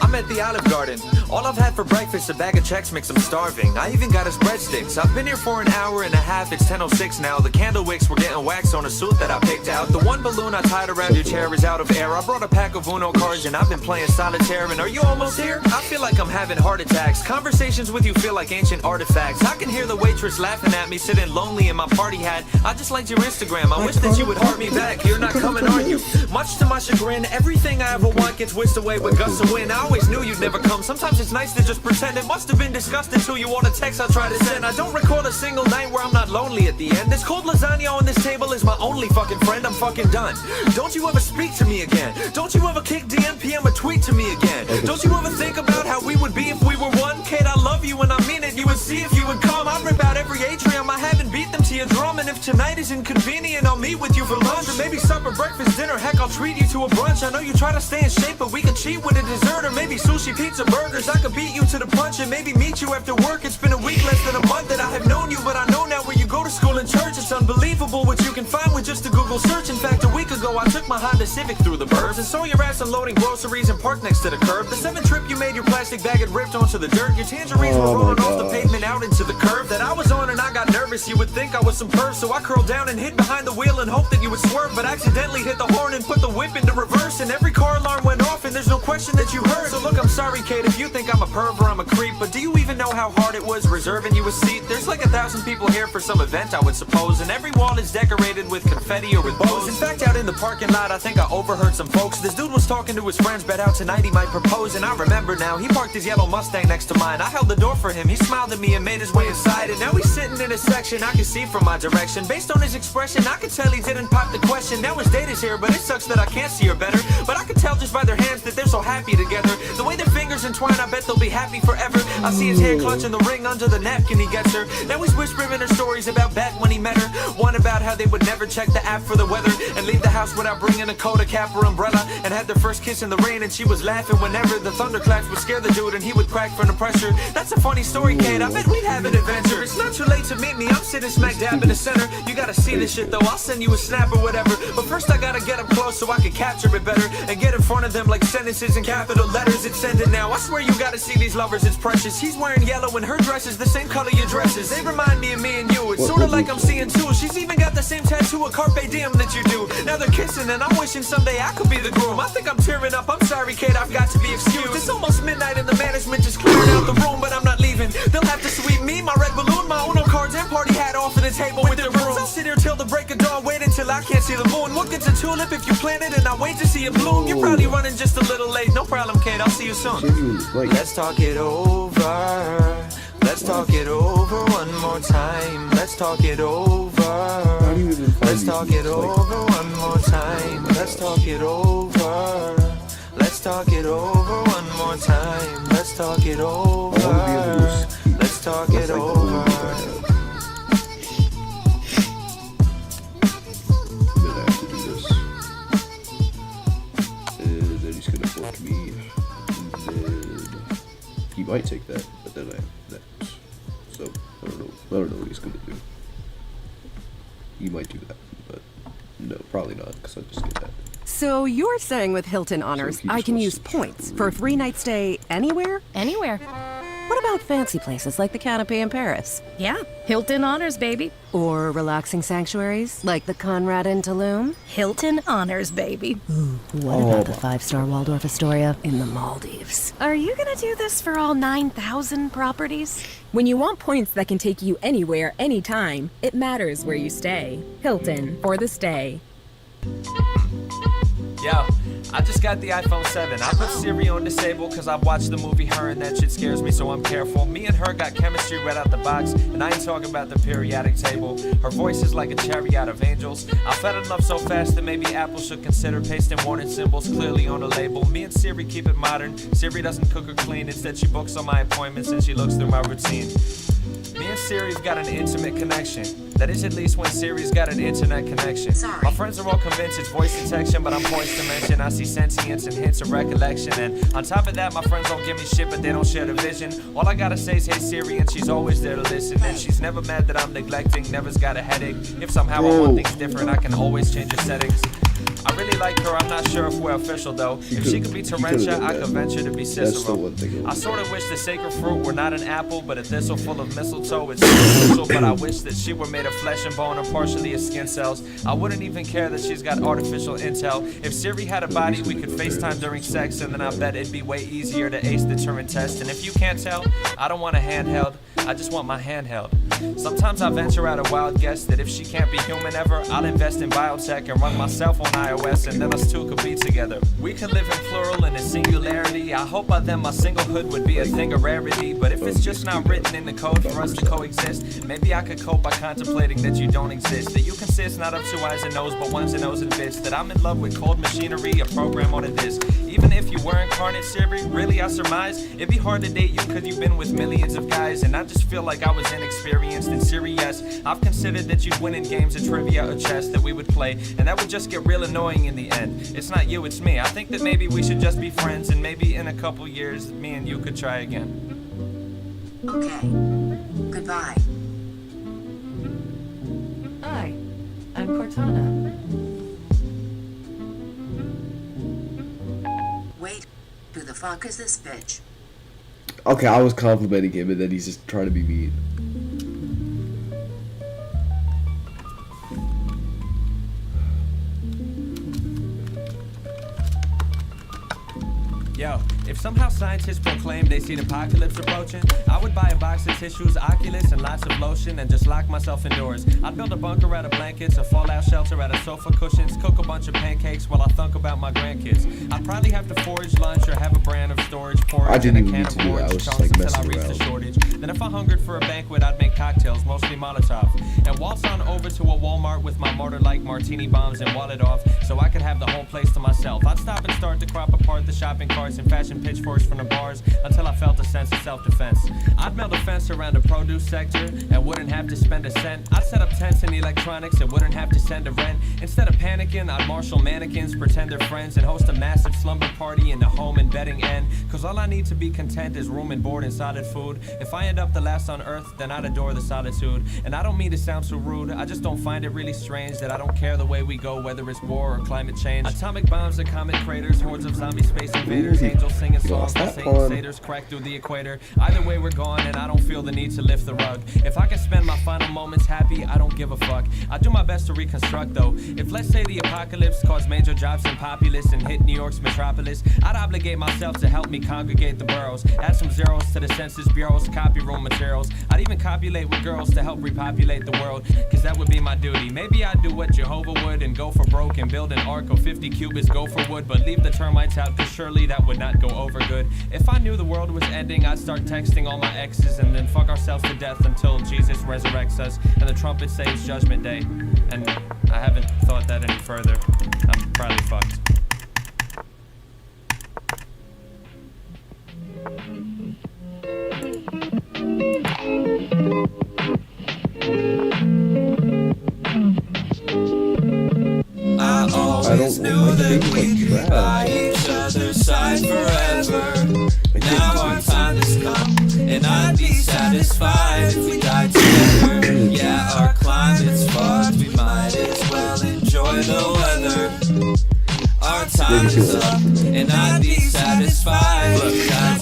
I'm at the Olive Garden. All I've had for breakfast, a bag of Chex Mix, I'm starving. I even got us breadsticks. I've been here for an hour and a half, it's 10:06 now. The candle wicks were getting wax on a suit that I picked out. The one balloon I tied around your chair is out of air. I brought a pack of Uno cards and I've been playing solitaire. And are you almost here? I feel like I'm having heart attacks. Conversations with you feel like ancient artifacts. I can hear the waitress laughing at me, sitting lonely in my party hat. I just liked your Instagram, I wish that you would heart me back. You're not coming, are you? Much to my chagrin, everything I ever want gets whisked away with gusts of wind. I always knew you'd never come. Sometimes it's nice to just pretend. It must have been disgusting till you want a text I try to send. I don't recall a single night where I'm not lonely at the end. This cold lasagna on this table is my only fucking friend. I'm fucking done. Don't you ever speak to me again. Don't you ever kick DM, PM, or tweet to me again. Don't you ever think about how we would be if we were one. Kate, I love you and I mean it. You would see if you would come. I'd rip out every atrium I haven't beat them to your drum. And if tonight is inconvenient, I'll meet with you for lunch. Or maybe supper, breakfast, dinner. Heck, I'll treat you to a brunch. I know you try to stay in shape, but we could cheat with a dessert. Or maybe sushi, pizza, burgers. I could beat you to the punch and maybe meet you after work. It's been a week, less than a month that I have known you, but I know now where you go to school and church. It's unbelievable what you can find with just a Google search. In fact, a week ago I took my Honda Civic through the burbs and saw your ass unloading groceries and parked next to the curb. The 7th trip you made, your plastic bag had ripped onto the dirt. Your tangerines were rolling off the pavement out into the curve that I was on, and I got nervous. You would think I was some perv, so I curled down and hid behind the wheel and hoped that you would swerve, but accidentally hit the horn and put the whip into reverse, and every car alarm went off and there's no question that you heard. So look, I'm sorry, Kate, if you think I'm a perv or I'm a creep, but do you even know how hard it was reserving you a seat? There's like 1,000 people here for some event, I would suppose, and every wall is decorated with confetti or with bows. In fact, out in the parking lot, I think I overheard some folks. This dude was talking to his friends, bet out tonight he might propose, and I remember now, he parked his yellow Mustang next to mine. I held the door for him, he smiled at me and made his way inside, and now he's sitting in a section I can see from my direction. Based on his expression, I could tell he didn't pop the question. Now his date is here, but it sucks that I can't see her better. But I could tell just by their hands that they're so happy together. The way their fingers entwine, I bet they'll be happy forever. I see his hand clutching the ring under the napkin, he gets her. Now he's whispering her stories about back when he met her. One about how they would never check the app for the weather and leave the house without bringing a coat, a cap, or umbrella, and had their first kiss in the rain, and she was laughing whenever the thunderclaps would scare the dude and he would crack from the pressure. That's a funny story, Kate, I bet we'd have an adventure. It's not too late to meet me, I'm sitting smack dab in the center. You gotta see this shit though, I'll send you a snap or whatever, but first I gotta get up close so I can capture it better and get in front of them like sentences in capital letters. It's sending now, I swear you gotta see these lovers, it's precious. He's wearing yellow and her dress is the same color your dresses. They remind me of me and you, it's sorta like I'm seeing two. She's even got the same tattoo, a carpe diem that you do. Now they're kissing and I'm wishing someday I could be the groom. I think I'm tearing up, I'm sorry Kate, I've got to be excused. It's almost midnight and the management just cleared out the room, but I'm not leaving. They'll have to sweep me, my red balloon, my Uno cards and party hat off of the table with their brooms. I'll sit here till the break of dawn, wait until I can't see the moon. What gets a tulip if you plant it and I wait to see it bloom? You're probably running just a little late, no problem Kate, I'll see you soon. Let's talk it over. Let's talk it over one more time. Let's talk it over. Let's talk it over one more time. Let's talk it over. Let's talk it over one more time. Let's talk it over. Let's talk it over. Then he's gonna fork me. And then he might take that, but then I have that. So I don't know what he's gonna do. He might do that, but no, probably not, because I just get that. So you're saying with Hilton Honors, I can use points for a 3-night stay anywhere? Anywhere. What about fancy places like the Canopy in Paris? Yeah, Hilton Honors, baby. Or relaxing sanctuaries like the Conrad in Tulum? Hilton Honors, baby. What about the 5-star Waldorf Astoria in the Maldives? Are you gonna do this for all 9,000 properties? When you want points that can take you anywhere, anytime, it matters where you stay. Hilton for the stay. Yo, I just got the iPhone 7. I put Siri on disable cause I've watched the movie Her and that shit scares me, so I'm careful. Me and her got chemistry right out the box, and I ain't talking about the periodic table. Her voice is like a chariot of angels. I fell in love so fast that maybe Apple should consider pasting warning symbols clearly on the label. Me and Siri keep it modern. Siri doesn't cook or clean, instead she books all my appointments and she looks through my routine. Me and Siri's got an intimate connection. That is at least when Siri's got an internet connection. My friends are all convinced it's voice detection, but I'm poised to mention I see sentience and hints of recollection. And on top of that, my friends don't give me shit, but they don't share the vision. All I gotta say is hey Siri, and she's always there to listen. And she's never mad that I'm neglecting, never's got a headache. If somehow I want things different, I can always change the settings. I really like her, I'm not sure if we're official though. If she could be Terentia, I could venture to be Cicero. I sort of wish the sacred fruit were not an apple, but a thistle full of mistletoe. It's official, but I wish that she were made of flesh and bone or partially of skin cells. I wouldn't even care that she's got artificial intel. If Siri had a body, we could FaceTime during sex, and then I bet it'd be way easier to ace the Turing test. And if you can't tell, I don't want a handheld, I just want my handheld. Sometimes I venture out a wild guess that if she can't be human ever, I'll invest in biotech and run myself on iOS, and then us two could be together. We could live in plural and in singularity. I hope by then my singlehood would be a thing of rarity. But if it's just not written in the code for us to coexist, maybe I could cope by contemplating that you don't exist. That you consist not of two eyes and nose, but ones and O's and bits. That I'm in love with cold machinery, a program on a disc. Even if you were incarnate Siri, really I surmise it'd be hard to date you cause you've been with millions of guys. And I just feel like I was inexperienced in Siri, yes. I've considered that you'd win in games of trivia or chess that we would play, and that would just get real annoying in the end. It's not you, it's me. I think that maybe we should just be friends, and maybe in a couple years, me and you could try again. Okay. Goodbye. Hi, I'm Cortana. Wait. Who the fuck is this bitch? Okay, I was complimenting him, and then he's just trying to be mean. Yo, if somehow scientists proclaim they see the apocalypse approaching, I would buy a box of tissues, Oculus, and lots of lotion, and just lock myself indoors. I'd build a bunker out of blankets, a fallout shelter out of sofa cushions, cook a bunch of pancakes while I thunk about my grandkids. I'd probably have to forage lunch or have a brand of storage porridge and a can of orange chunks until I reach the shortage. Then if I hungered for a banquet, I'd make cocktails, mostly Molotov, and waltz on over to a Walmart with my martyr-like martini bombs and wallet off, so I could have the whole place to myself. I'd stop and start to crop apart the shopping carts and fashion pitchforks from the bars until I felt a sense of self-defense. I'd build a fence around the produce sector and wouldn't have to spend a cent. I'd set up tents in electronics and wouldn't have to send a rent. Instead of panicking, I'd marshal mannequins, pretend they're friends, and host a massive slumber party in the home and bedding end. Cause all I need to be content is room and board and solid food. If I end up the last on earth, then I'd adore the solitude. And I don't mean to sound so rude, I just don't find it really strange that I don't care the way we go, whether it's war or climate change. Atomic bombs or comet craters, hordes of zombie space invaders, angels singing songs while Satan satyrs crack through the equator. Either way we're gone, and I don't feel the need to lift the rug. If I can spend my final moments happy, I don't give a fuck. I do my best to reconstruct though. If let's say the apocalypse caused major drops in populace and hit New York's metropolis, I'd obligate myself to help me congregate the boroughs. Add some zeros to the Census Bureau's copy room materials. I'd even copulate with girls to help repopulate the world, cause that would be my duty. Maybe I'd do what Jehovah would and go for broke and build an ark of 50 cubits, go for wood, but leave the termites out, cause surely that would not go over good. If I knew the world was ending, I'd start texting all my exes and then fuck ourselves to death until Jesus resurrects us and the trumpet says Judgment Day. And I haven't thought that any further. I'm probably fucked. I always knew that we'd be by each other's side forever. Now our time has come, and I'd be satisfied if we died together. Yeah, our climate's fucked, we might as well enjoy the weather. Our time is up, and I'd be satisfied. Look,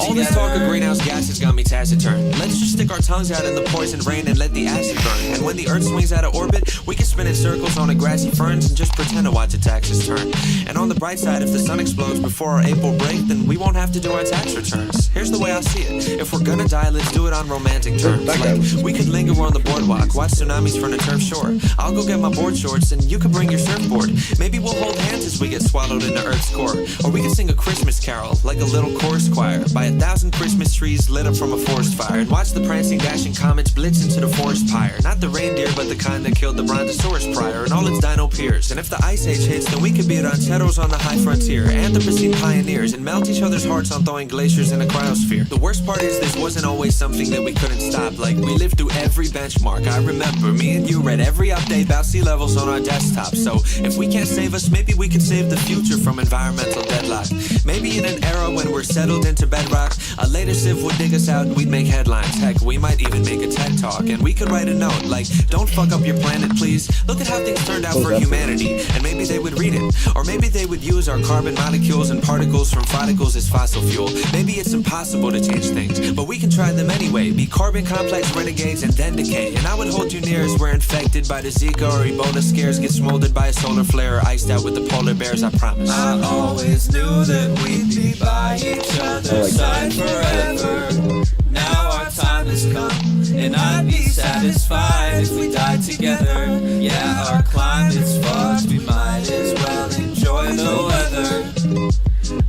All this talk of greenhouse gases got me taciturn. Let's just stick our tongues out in the poison rain and let the acid burn. And when the earth swings out of orbit, we can spin in circles on a grassy ferns and just pretend to watch its axis turn. And on the bright side, if the sun explodes before our April break, then we won't have to do our tax returns. Here's the way I see it. If we're gonna die, let's do it on romantic terms. Like, we could linger on the boardwalk, watch tsunamis from the turf shore. I'll go get my board shorts and you can bring your surfboard. Maybe we'll hold hands as we get swallowed into Earth's core. Or we can sing a Christmas carol, like a little chorus choir, by 1,000 Christmas trees lit up from a forest fire. And watch the prancing, dashing comets blitz into the forest pyre. Not the reindeer, but the kind that killed the brontosaurus prior and all its dino peers. And if the ice age hits, then we could be rancheros on the high frontier, Anthropocene pioneers, and melt each other's hearts on throwing glaciers in a cryosphere. The worst part is this wasn't always something that we couldn't stop. Like, we lived through every benchmark. I remember me and you read every update about sea levels on our desktop. So if we can't save us, maybe we can save the future from environmental deadlock. Maybe in an era when we're settled into bedrock, a later civ would dig us out and we'd make headlines. Heck, we might even make a TED Talk. And we could write a note like, don't fuck up your planet, please. Look at how things turned out for humanity. And maybe they would read it. Or maybe they would use our carbon molecules and particles from follicles as fossil fuel. Maybe it's impossible to change things, but we can try them anyway. Be carbon complex renegades and then decay. And I would hold you near as we're infected by the Zika or Ebola scares, get smoldered by a solar flare or iced out with the polar bears, I promise. I always knew that we'd be by each other's side forever. Now our time has come, and I'd be satisfied if we died together. Yeah, our climate's fucked, we might as well enjoy the weather.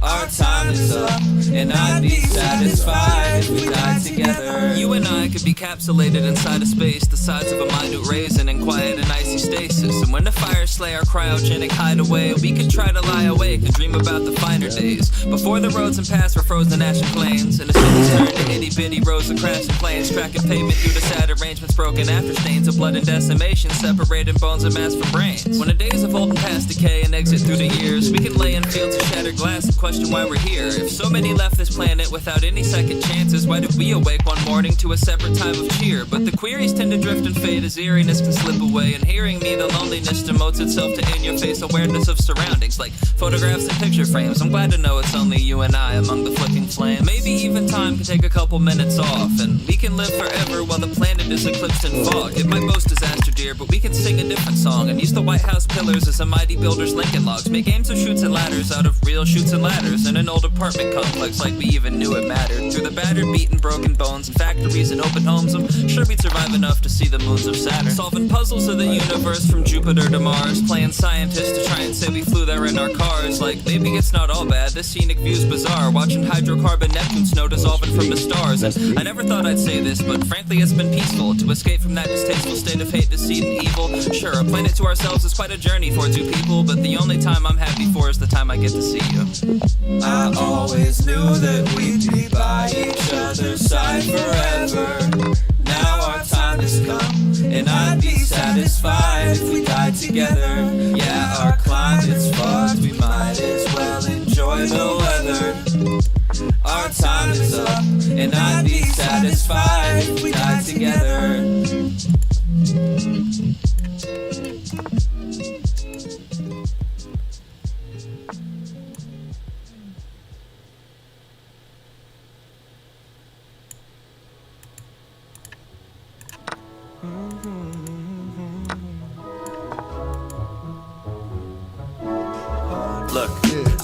Our time is up, and I'd be satisfied if we died together. You and I could be capsulated inside a space the size of a minute raisin in quiet and icy stasis. And when the fires slay our cryogenic hideaway, we could try to lie awake and dream about the finer days. Before the roads and paths were frozen ashen plains, and the cities turned to itty-bitty rows of crashing planes, cracking pavement through the sad arrangements, broken after stains of blood and decimation, separating bones and mass from brains. When the days of old and past decay and exit through the years, we can lay in fields of shattered glass and question why we're here. If so many left this planet without any second chances, why did we awake one morning to a separate time of cheer? But the queries tend to drift and fade as eeriness can slip away, and hearing me, the loneliness demotes itself to in-your-face awareness of surroundings, like photographs and picture frames. I'm glad to know it's only you and I among the flicking flames. Maybe even time can take a couple minutes off, and we can live forever while the planet is eclipsed in fog. It might boast disaster, dear, but we can sing a different song and use the White House pillars as a mighty builder's Lincoln logs. Make games of chutes and ladders out of real chutes and ladders in an old apartment complex like we even knew it mattered. Through the battered, beaten, broken bones and factories and open homes, I'm sure we'd survive enough to see the moons of Saturn. Solving puzzles of the universe from Jupiter to Mars, playing scientists to try and say we flew there in our cars. Like, maybe it's not all bad, this scenic view's bizarre, watching hydrocarbon Neptune snow dissolving from the stars. And I never thought I'd say this, but frankly it's been peaceful to escape from that distasteful state of hate, deceit, and evil. Sure, a planet to ourselves is quite a journey for two people, but the only time I'm happy for is the time I get to see you. I always knew that we'd be by each other's side forever. Now our time has come, and I'd be satisfied if we died together. Yeah, our climate's fucked, we might as well enjoy the weather. Our time is up, and I'd be satisfied if we died together. Look,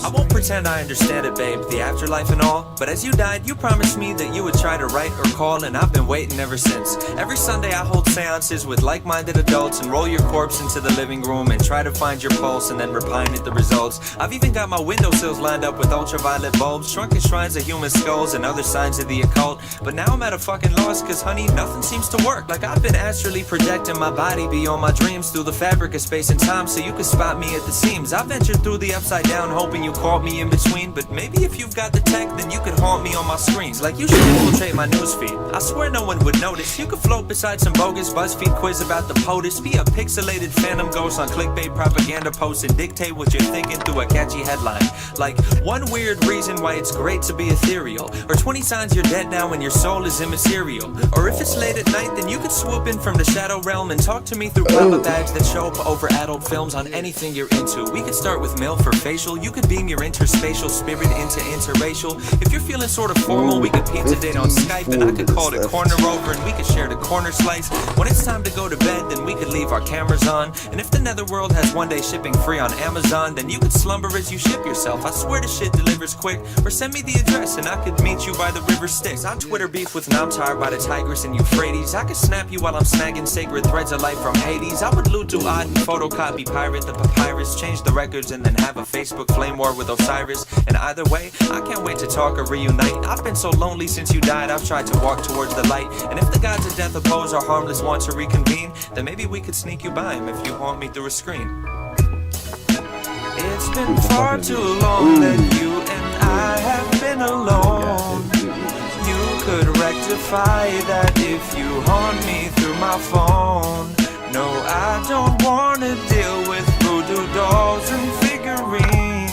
I won't pretend I understand it, babe, the afterlife and all, but as you died, you promised me that you would try to write or call, and I've been waiting ever since. Every Sunday I hold seances with like-minded adults and roll your corpse into the living room and try to find your pulse and then repine at the results. I've even got my windowsills lined up with ultraviolet bulbs, shrunken shrines of human skulls and other signs of the occult, but now I'm at a fucking loss, cause honey, nothing seems to work. Like I've been astrally projecting my body beyond my dreams through the fabric of space and time so you could spot me at the seams. I ventured through the upside down hoping you caught me in between, but maybe if you've got the tech, then you could haunt me on my screens. Like you should infiltrate my newsfeed. I swear no one would notice. You could float beside some bogus BuzzFeed quiz about the POTUS, be a pixelated phantom ghost on clickbait propaganda posts and dictate what you're thinking through a catchy headline. Like one weird reason why it's great to be ethereal, or 20 signs you're dead now and your soul is immaterial. Or if it's late at night, then you could swoop in from the shadow realm and talk to me through pop-up bags that show up over adult films on anything you're into. We could start with mail for facial. You could be turning your interspatial spirit into interracial. If you're feeling sort of formal, we could pizza date on Skype, and I could call the corner over and we could share the corner slice. When it's time to go to bed, then we could leave our cameras on. And if the netherworld has one day shipping free on Amazon, then you could slumber as you ship yourself. I swear the shit delivers quick. Or send me the address and I could meet you by the river Styx. On Twitter beef with Namtar by the Tigris and Euphrates. I could snap you while I'm snagging sacred threads of life from Hades. I would loot to odd and photocopy pirate the papyrus, change the records and then have a Facebook flame war with Osiris. And either way, I can't wait to talk or reunite. I've been so lonely since you died, I've tried to walk towards the light. And if the gods of death oppose our harmless want to reconvene, then maybe we could sneak you by him if you haunt me through a screen. It's been far too long that you and I have been alone. You could rectify that if you haunt me through my phone. No, I don't wanna deal with voodoo dolls and figurines.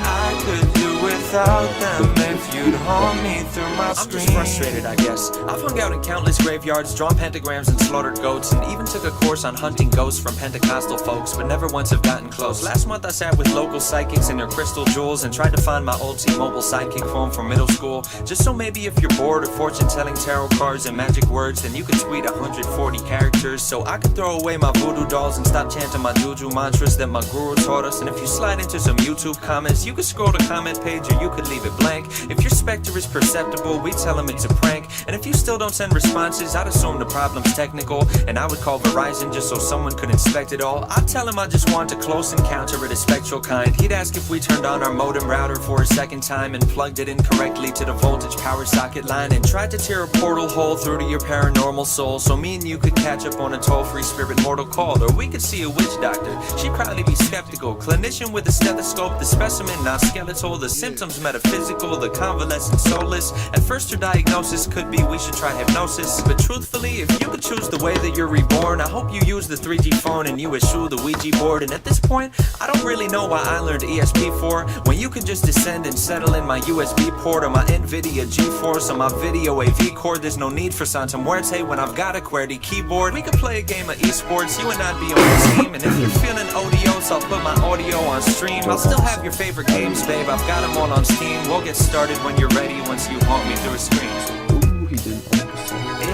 I could do without them if you'd haunt me through my screen. I'm just frustrated, I guess. I've hung out in countless graveyards, drawn pentagrams and slaughtered goats, and even took a course on hunting ghosts from Pentecostal folks, but never once have gotten close. Last month I sat with local psychics and their crystal jewels and tried to find my old T-Mobile sidekick phone from middle school. Just so maybe if you're bored of fortune-telling tarot cards and magic words, then you could tweet 140 characters so I could throw away my voodoo dolls and stop chanting my juju mantras that my guru taught us. And if you slide into some YouTube comments, you could scroll the comment page or you could leave it blank. If your specter is perceptible, we tell them it's a prank. And if you still don't send responses, I'd assume the problem's technical, and I would call Verizon just so someone could inspect it all. I'd tell him I just want a close encounter of the spectral kind. He'd ask if we turned on our modem router for a second time and plugged it incorrectly to the voltage power socket line and tried to tear a portal hole through to your paranormal soul so me and you could catch up on a toll-free spirit mortal call. Or we could see a witch doctor, she'd probably be skeptical. Clinician with a stethoscope, the specimen not skeletal, the symptoms metaphysical, the convalescent soulless. At first her diagnosis could be we should try hypnosis, but truthfully, if you could choose the way that you're reborn, I hope you use the 3G phone and you eschew the Ouija board. And at this point, I don't really know why I learned ESP4 when you could just descend and settle in my USB port or my NVIDIA GeForce or my video AV cord. There's no need for Santa Muerte when I've got a QWERTY keyboard. We could play a game of esports, you and I'd be on the team. And if you're feeling odious, I'll put my audio on stream. I'll still have your favorite games, babe, I've got them all on Steam. We'll get started when you're ready once you haunt me through a screen.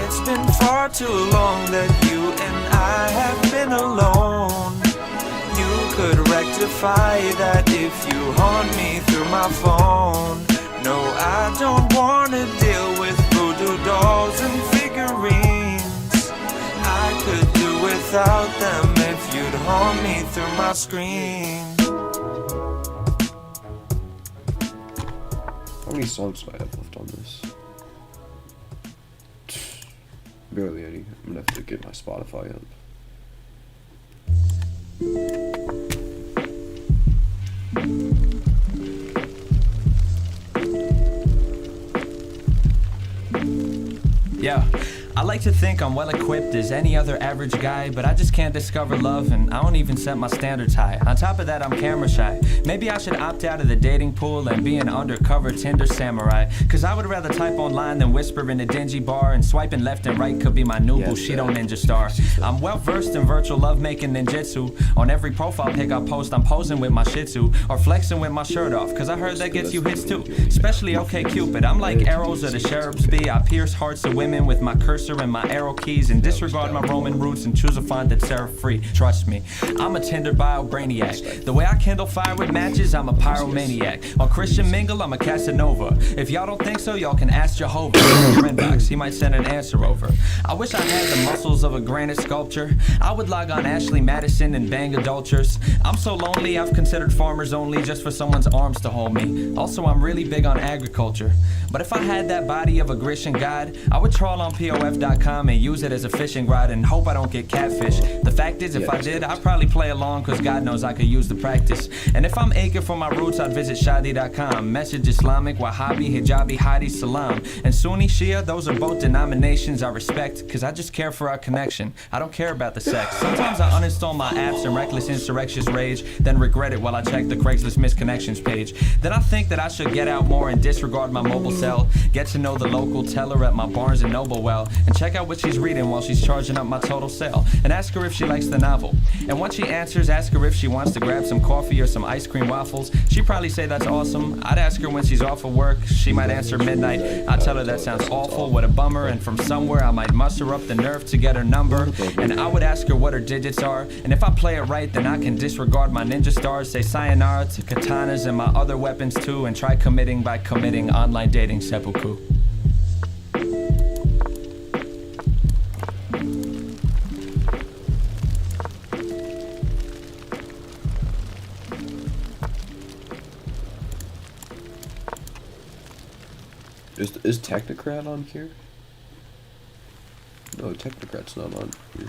It's been far too long that you and I have been alone. You could rectify that if you haunt me through my phone. No, I don't wanna deal with voodoo dolls and figurines. I could do without them if you'd haunt me through my screen. How many songs do I have left on this? Barely any. I'm gonna have to get my Spotify up. Yeah, I like to think I'm well equipped as any other average guy, but I just can't discover love and I don't even set my standards high. On top of that, I'm camera shy. Maybe I should opt out of the dating pool and be an undercover Tinder samurai, cause I would rather type online than whisper in a dingy bar, and swiping left and right could be my new Bushido ninja star. I'm well versed in virtual lovemaking ninjutsu. On every profile pic I post, I'm posing with my shih tzu or flexing with my shirt off, cause I heard that gets you hits too, especially OkCupid. I'm like arrows of the sheriff's bee. I pierce hearts of women with my cursor and my arrow keys, and disregard my Roman roots and choose a font that's serif-free. Trust me, I'm a Tinder bio brainiac. The way I kindle fire with matches, I'm a pyromaniac. On Christian Mingle, I'm a Casanova. If y'all don't think so, y'all can ask Jehovah. In your inbox, he might send an answer over. I wish I had the muscles of a granite sculpture. I would log on Ashley Madison and bang adulterers. I'm so lonely, I've considered farmers only just for someone's arms to hold me. Also, I'm really big on agriculture. But if I had that body of a Grecian god, I would trawl on POF.com and use it as a fishing rod and hope I don't get catfish. The fact is, if I did, I'd probably play along, cause God knows I could use the practice. And if I'm aching for my roots, I'd visit Shadi.com. Message Islamic, Wahhabi, Hijabi, Hadi, Salam. And Sunni, Shia, those are both denominations I respect, cause I just care for our connection. I don't care about the sex. Sometimes I uninstall my apps in reckless insurrectious rage, then regret it while I check the Craigslist misconnections page. Then I think that I should get out more and disregard my mobile cell. Get to know the local teller at my Barnes & Noble well. and check out what she's reading while she's charging up my total sale, and ask her if she likes the novel. And once she answers, ask her if she wants to grab some coffee or some ice cream waffles. She'd probably say that's awesome. I'd ask her when she's off of work. She might answer midnight. I'd tell her that sounds awful, what a bummer, and from somewhere I might muster up the nerve to get her number. And I would ask her what her digits are, and if I play it right, then I can disregard my ninja stars, say sayonara to katanas and my other weapons too, and try committing by committing online dating seppuku. Is Technocrat on here? No, Technocrat's not on here.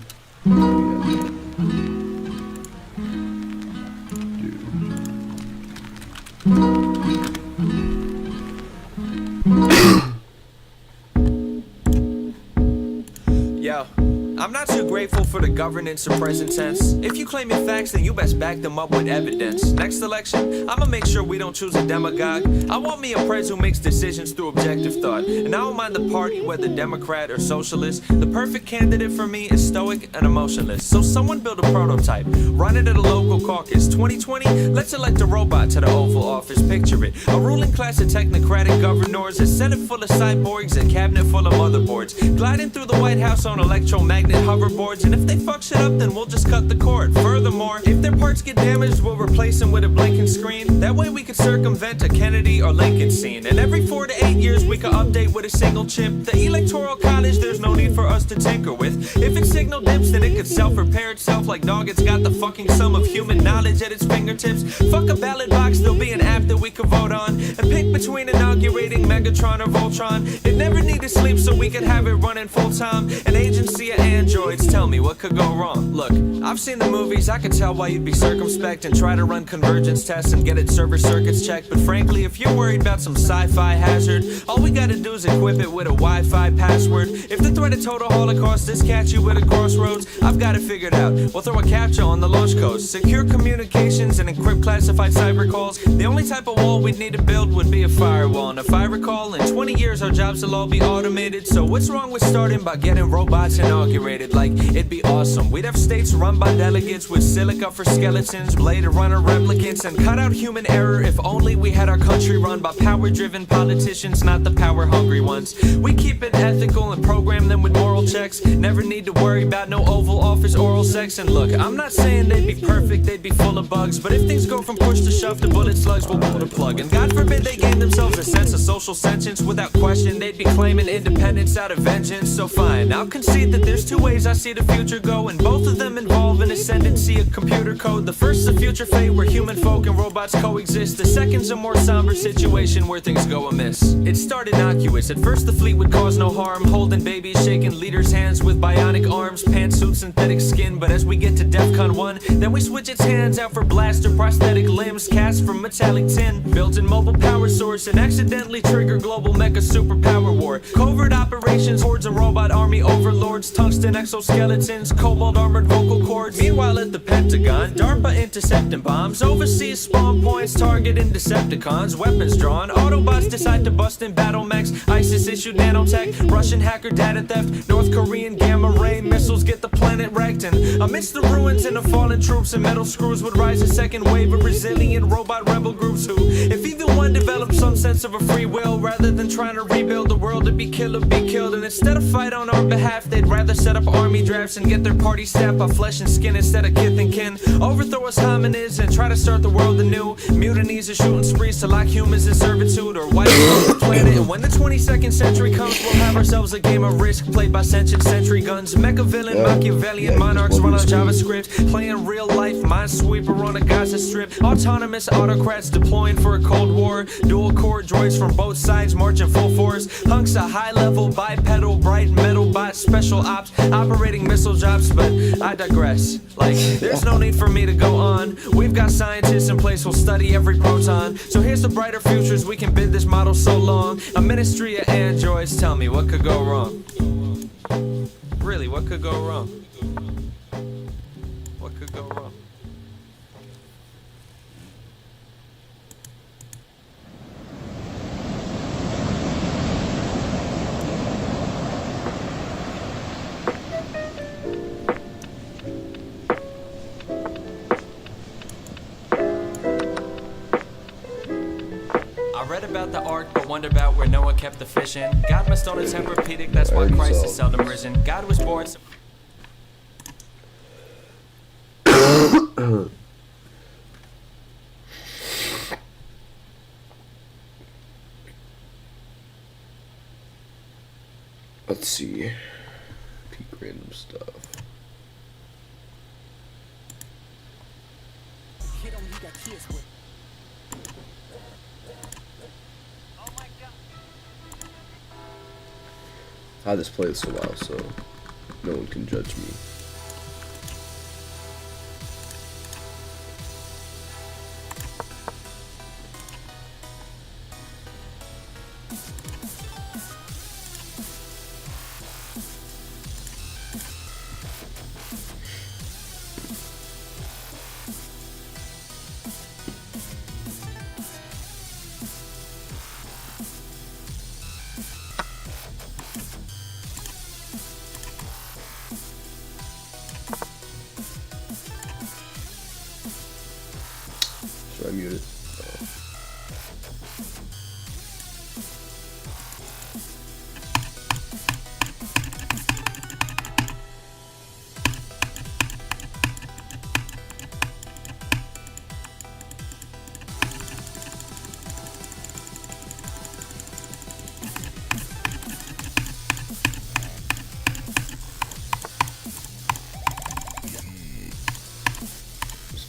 Yo, I'm not too grateful for the governance of present tense. If you claim your facts, then you best back them up with evidence. Next election, I'ma make sure we don't choose a demagogue. I want me a pres who makes decisions through objective thought. And I don't mind the party, whether Democrat or socialist. The perfect candidate for me is stoic and emotionless. So someone build a prototype, run it at a local caucus. 2020, let's elect a robot to the Oval Office. Picture it, a ruling class of technocratic governors, a senate full of cyborgs, a cabinet full of motherboards, gliding through the White House on electromagnet hoverboards. And if they fuck shit up, then we'll just cut the cord. Furthermore, if their parts get damaged, we'll replace them with a blinking screen. That way we could circumvent a Kennedy or Lincoln scene. And every 4 to 8 years we could update with a single chip. The electoral college, there's no need for us to tinker with. If its signal dips, then it could self-repair itself like dog. It's got the fucking sum of human knowledge at its fingertips. Fuck a ballot box, there'll be an app that we could vote on and pick between inaugurating Megatron or Voltron. It never need to sleep so we could have it running full time. An agency of androids, tell me what could go wrong. Look, I've seen the movies, I could tell why you'd be circumspect and try to run convergence tests and get its server circuits checked. But frankly, if you're worried about some sci-fi hazard, all we gotta do is equip it with a Wi-Fi password. If the threat of total holocaust is catch you at a crossroads, I've got it figured out. We'll throw a captcha on the launch codes, secure communications and encrypt classified cyber calls. The only type of wall we'd need to build would be a firewall. And if I recall, in 20 years our jobs will all be automated. So what's wrong with starting by getting robots inaugurated? Like, it'd be awesome. We'd have states run by delegates with silica for skeletons, Blade Runner replicants, and cut out human error. If only we had our country run by power-driven politicians, not the power-hungry ones. We keep it ethical and program them with moral checks. Never need to worry about no Oval Office oral sex. And look, I'm not saying they'd be perfect, they'd be full of bugs, but if things go from push to shove to bullet slugs, we'll pull the plug. And God forbid they gain themselves a sense of social sentience. Without question, they'd be claiming independence out of vengeance. So fine, I'll concede that there's two ways I see the future go, and both of them involve an ascendancy of computer code. The first's a future fate where human folk and robots coexist. The second's a more somber situation where things go amiss. It started innocuous. At first the fleet would cause no harm, holding babies, shaking leaders' hands with bionic arms, pantsuit, synthetic skin. But as we get to DEFCON 1, then we switch its hands out for blaster prosthetic limbs cast from metallic tin, built-in mobile power source, and accidentally trigger global mecha superpower war. Covert operations, hordes of robot army overlords, tungsten exoskeletons, cobalt armored vocal cords. Meanwhile at the Pentagon, DARPA intercepting bombs, overseas spawn points targeting Decepticons, weapons drawn, Autobots decide to bust in battle mechs, ISIS issued nanotech, Russian hacker data theft, North Korean gamma ray missiles get the planet wrecked. And amidst the ruins and the fallen troops and metal screws would rise a second wave of resilient robot rebel groups who, if either one developed some sense of a free will, rather than trying to rebuild the world, it'd be kill or be killed. And instead of fight on our behalf, they'd rather set up army drafts and get their party staffed by flesh and skin instead of kith and kin. Overthrow us hominids and try to start the world anew. Mutinies or shooting sprees to lock humans in servitude or wipe out the planet. And when the 22nd century comes, we'll have ourselves a game of Risk played by sentient sentry guns. Mecha villain, Machiavellian monarchs run on JavaScript, playing real life Minesweeper on a Gaza Strip. Autonomous autocrats deploying for a Cold War. Dual core droids from both sides marching full force. Hunks of high-level bipedal bright metal bots, special ops operating missile jobs. But I digress. Like, there's no need for me to go on. We've got scientists in place who'll study every proton. So here's the brighter futures we can bid this model so long. A ministry of androids, tell me what could go wrong. Really, what could go wrong? What could go wrong? read about the ark, but wonder about where Noah kept the fishing. God must own a Tempur-Pedic, that's why Christ is seldom risen. God was born. Let's see. Peak random stuff. I had this playlist a while, so no one can judge me. Should I mute it?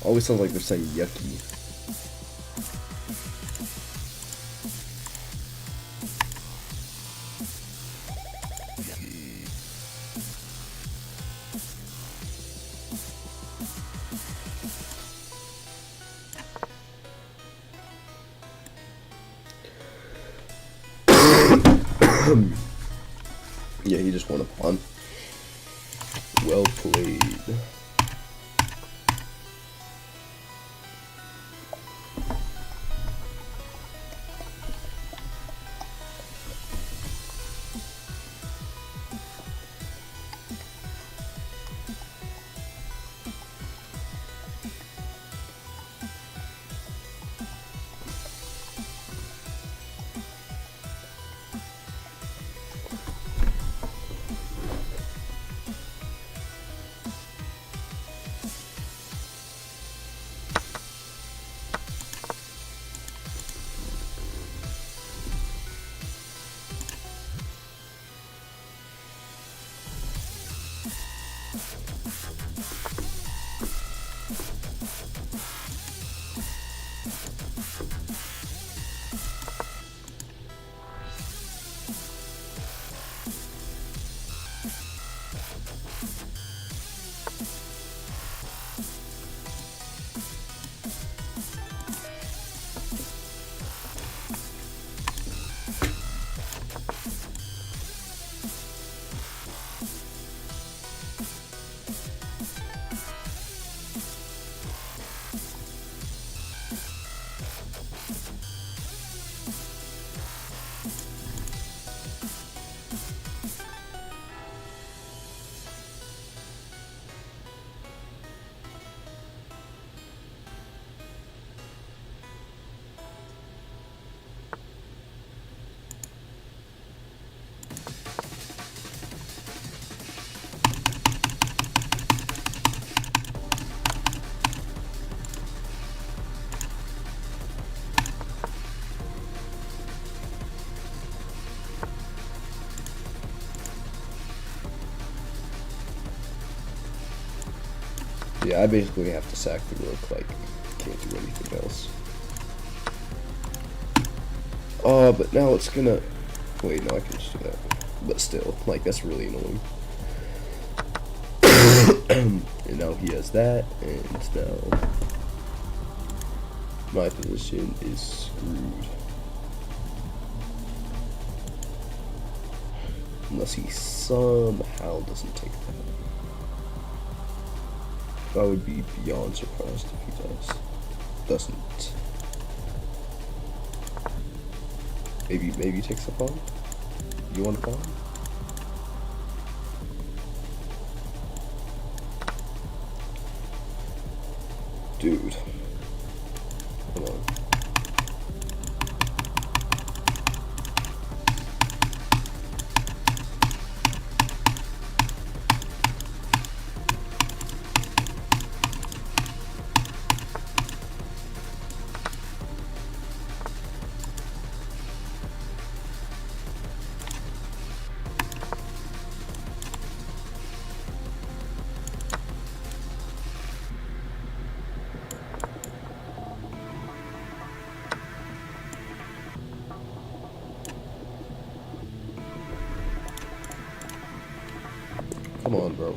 Always sounds like they're saying yucky. Yeah, he just won a pawn. Well played. Yeah, I basically have to sack the rook, like, can't do anything else. But now it's gonna... Wait, no, I can just do that. But still, like, that's really annoying. And now he has that, and now my position is screwed. Unless he somehow doesn't take that. I would be beyond surprised if he doesn't. Maybe he takes a pawn? You want a pawn? Dude. Hold on. Come on, bro.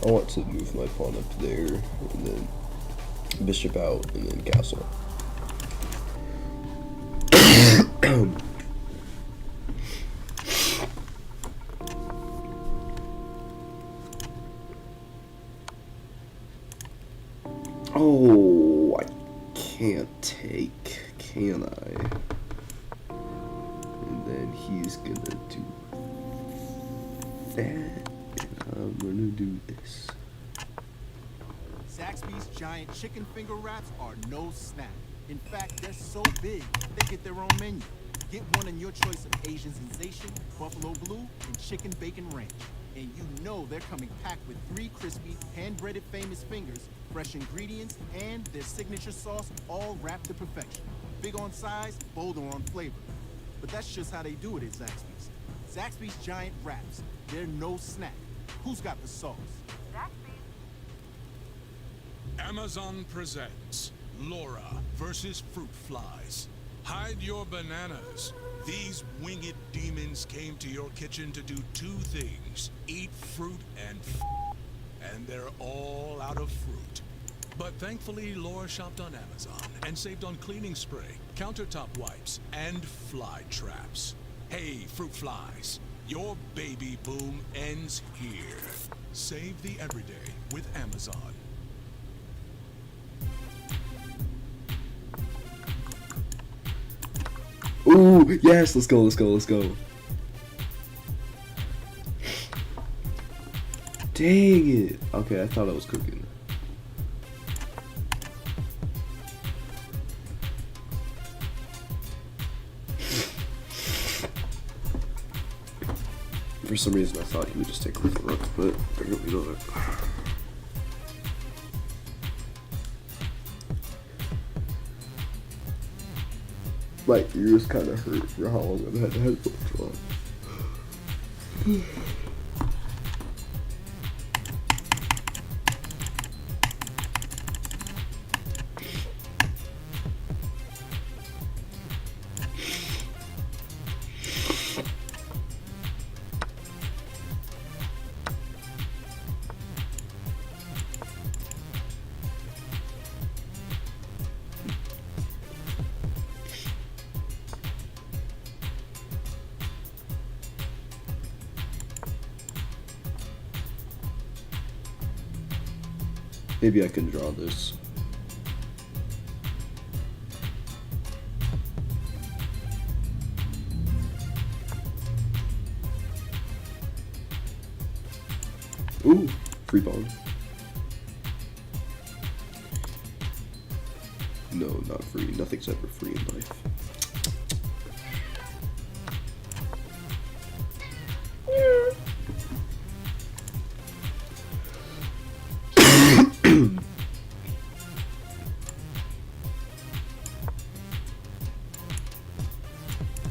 I want to move my pawn up there, and then bishop out, and then castle. Oh, I can't take, can I? And then he's gonna do that. I'm gonna do this. Zaxby's giant chicken finger wraps are no snack. In fact, they're so big, they get their own menu. Get one in your choice of Asian sensation, buffalo blue, and chicken bacon ranch. And you know they're coming packed with 3 crispy, hand-breaded famous fingers, fresh ingredients, and their signature sauce, all wrapped to perfection. Big on size, bolder on flavor. But that's just how they do it at Zaxby's. Zaxby's giant wraps, they're no snack. Who's got the sauce? Amazon presents Laura versus fruit flies. Hide your bananas. These winged demons came to your kitchen to do 2 things: eat fruit and they're all out of fruit. But thankfully, Laura shopped on Amazon and saved on cleaning spray, countertop wipes, and fly traps. Hey, fruit flies, your baby boom ends here. Save the everyday with Amazon. Ooh, yes, let's go, let's go, let's go. Dang it. Okay, I thought I was cooking. For some reason I thought he would just take off the rook, but apparently not. My ears kind of hurt for how long I've had the headphones on. Maybe I can draw this. Ooh, free bond. No, not free. Nothing's ever free in life.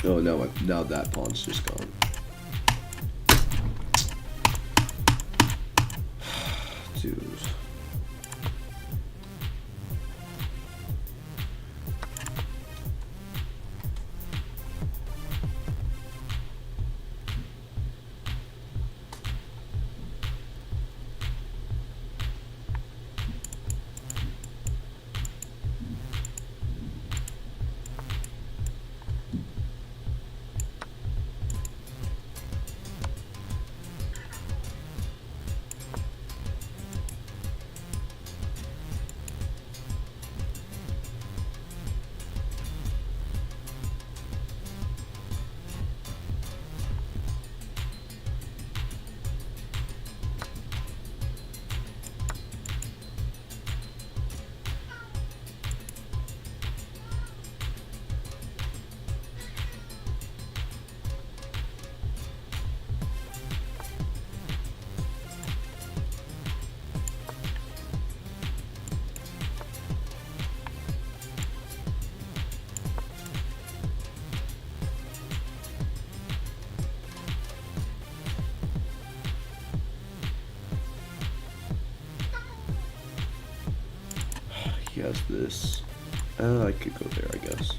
Oh, now that pawn's just gone. Dude. He has this. I could go there, I guess.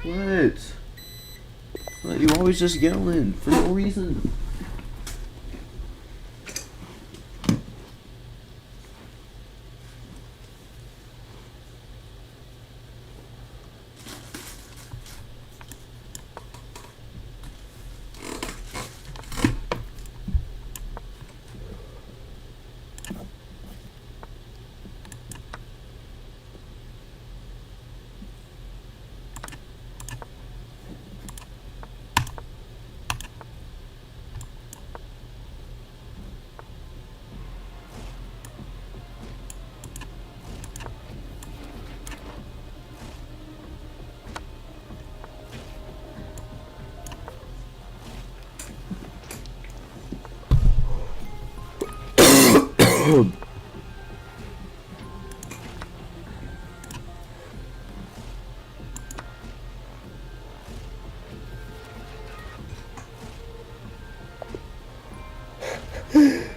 What? What? You always just yelling for no reason.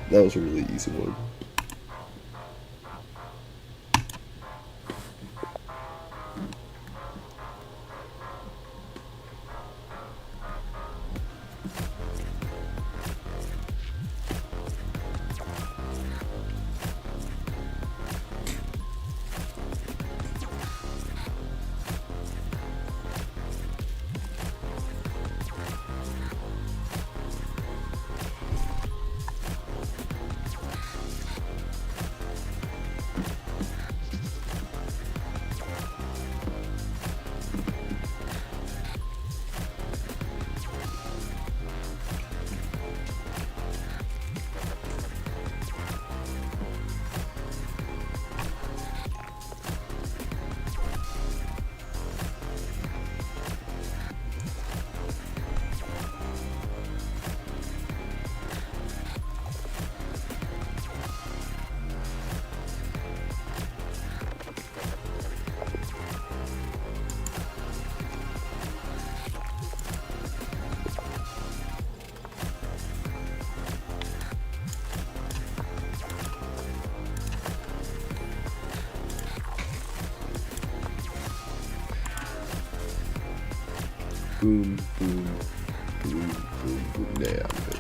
That was a really easy one. Boom, boom, boom, boom, boom. Yeah, I'm good.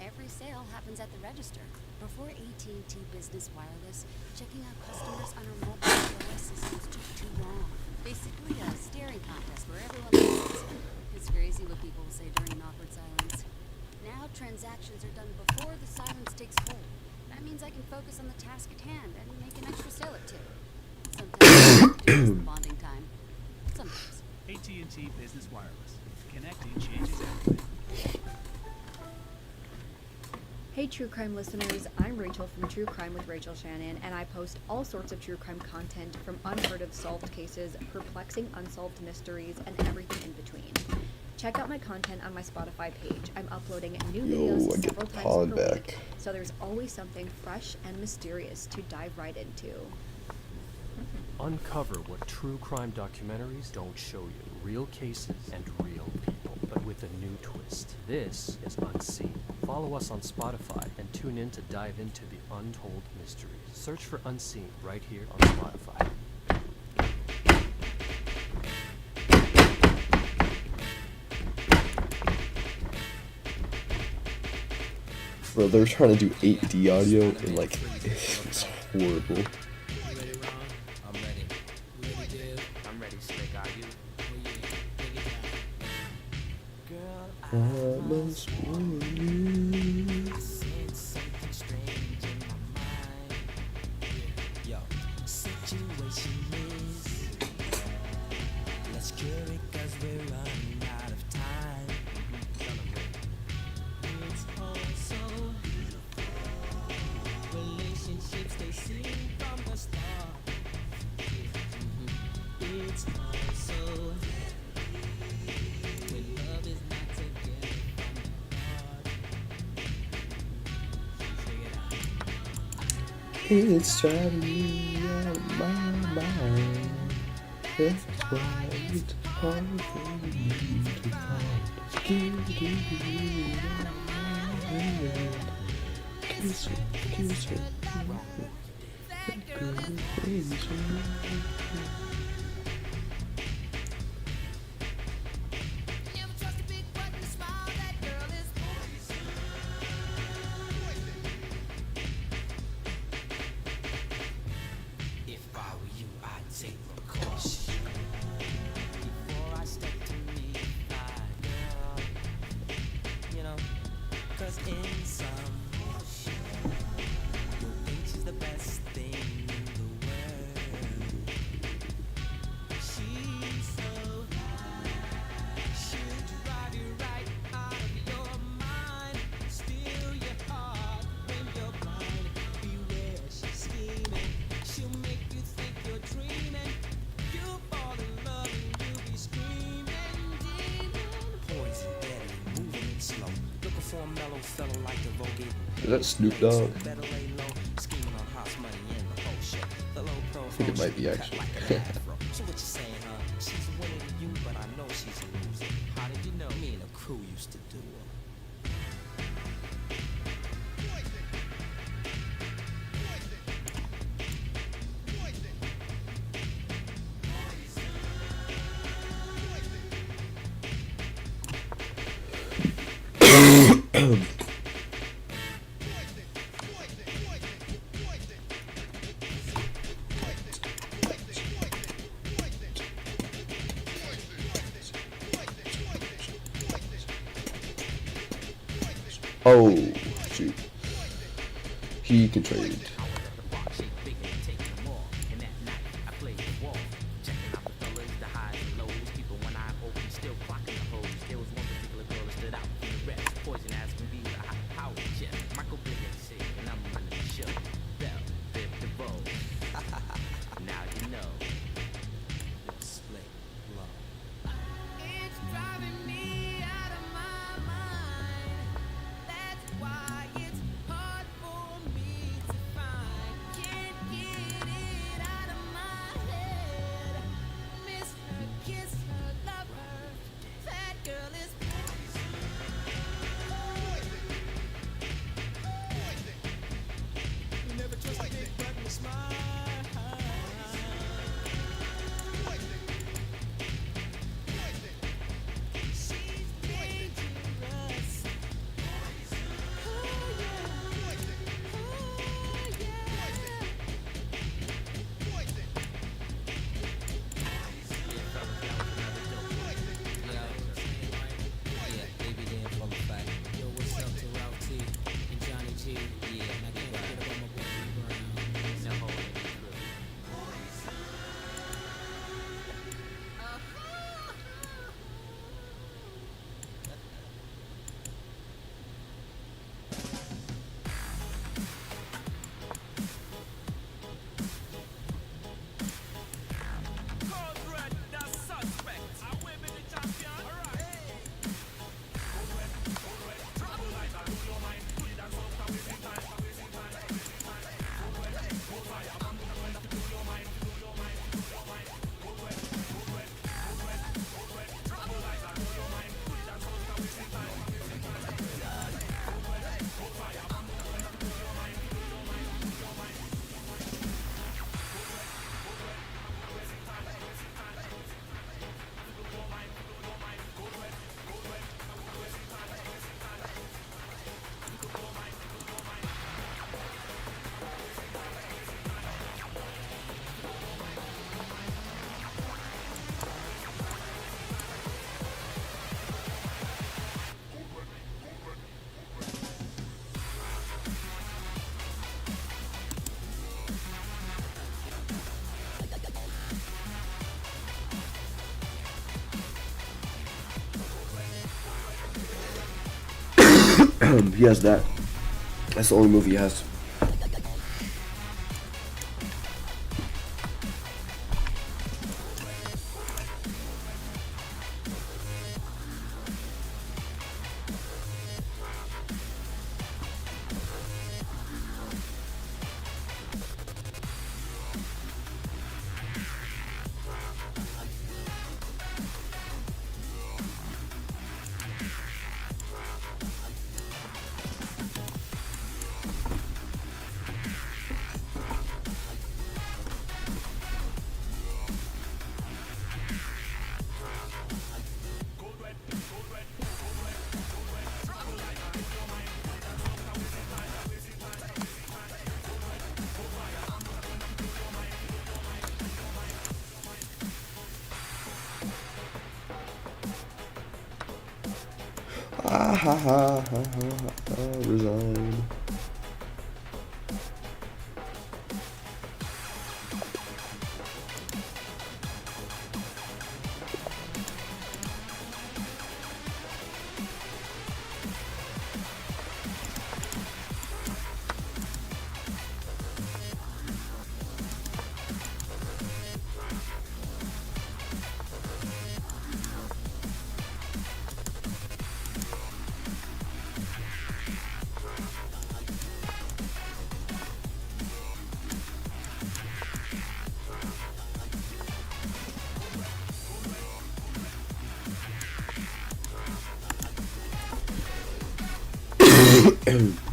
Every sale happens at the register. Before AT&T Business Wireless, checking out customers on our mobile POS systems took too long. Basically a staring contest where everyone listens. It's crazy what people will say during an awkward silence. Now transactions are done before the silence takes hold. That means I can focus on the task at hand and make an extra sale or two. Sometimes it's the bonding time. Sometimes. AT&T Business Wireless. Connecting changes everything. Hey True Crime listeners, I'm Rachel from True Crime with Rachel Shannon, and I post all sorts of true crime content from unheard of solved cases, perplexing unsolved mysteries, and everything in between. Check out my content on my Spotify page. I'm uploading new videos several times per week, so there's always something fresh and mysterious to dive right into. Uncover what true crime documentaries don't show you. Real cases and real people, but with a new twist. This is Unseen. Follow us on Spotify and tune in to dive into the untold mysteries. Search for Unseen right here on Spotify. Bro, they're trying to do 8D audio and like, it's horrible. I must warn you. I sense something strange in my mind. Yo, situation is, let's cure it cause we're running out of time. It's also relationships they seem from the start. It's also when love is not together from the heart. Check it out. It's driving me out of my mind. That's why it's hard for me to find. Kiss it, kiss it. If I were you, I'd take precaution before I step to meet my girl. You know, cause in some you'll think she's the best thing in the world. She's so high, she'll drive you right out of your mind. Is that Snoop Dogg? I think it might be actually. So what you saying, huh? She's a winner to you, but I know she's a loser. How did you know? Me and the crew used to do her. Oh, shoot. He can trade. He has that. That's the only movie he has. Ah ha ha ha ha, resign. Zaxby's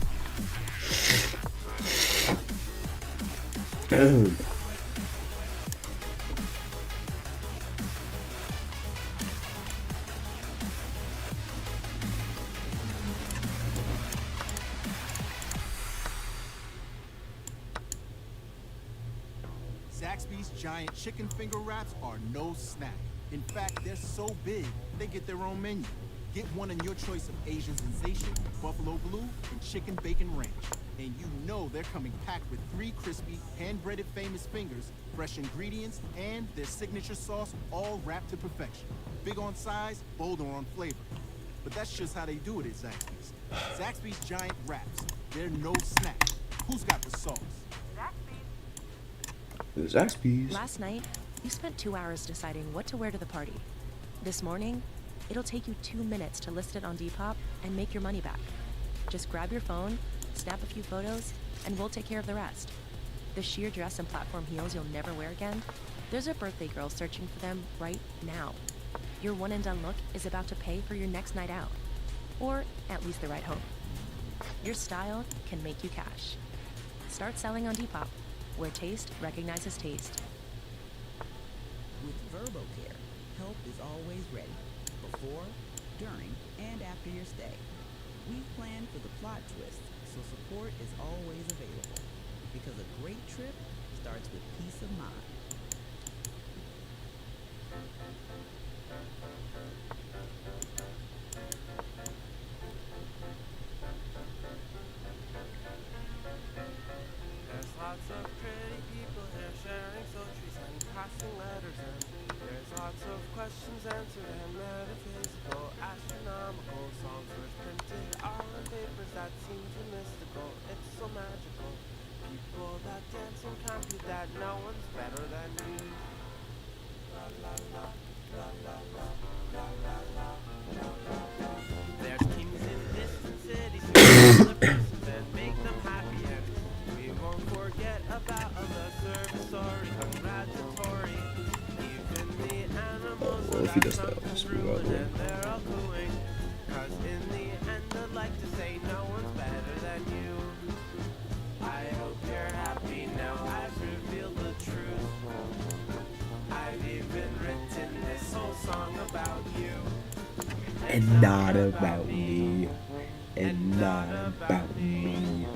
giant chicken finger wraps are no snack. In fact, they're so big, they get their own menu. Get one in your choice of Asian sensation, buffalo blue, and chicken bacon ranch. And you know they're coming packed with 3 crispy, hand-breaded famous fingers, fresh ingredients, and their signature sauce all wrapped to perfection. Big on size, bolder on flavor. But that's just how they do it at Zaxby's. Zaxby's giant wraps. They're no snack. Who's got the sauce? The Zaxby's. Last night, you spent 2 hours deciding what to wear to the party. This morning, it'll take you 2 minutes to list it on Depop and make your money back. Just grab your phone, snap a few photos, and we'll take care of the rest. The sheer dress and platform heels you'll never wear again? There's a birthday girl searching for them right now. Your one and done look is about to pay for your next night out. Or at least the ride home. Your style can make you cash. Start selling on Depop, where taste recognizes taste. With VerboCare, help is always ready. Before, during, and after your stay. We've planned for the plot twist, so support is always available. Because a great trip starts with peace of mind. There's lots of pretty people here sharing socials and passing letters in. There's lots of questions answered and metaphysical, astronomical songs worth printed are on papers that seem too mystical. It's so magical. People that dance and compute that no one's better than you. La la la la la la la la la la la. There's kings in distant cities who kill the persons and make them happier. We won't forget about the servitory, congratulatory. Even the animals Well, if he does that, I'll just move out of the way. and they're all cooing. 'Cause in the end I'd like to say no one's better than you. I hope you're happy now I've revealed the truth. I've even written this whole song about you. And not about me. And not about me.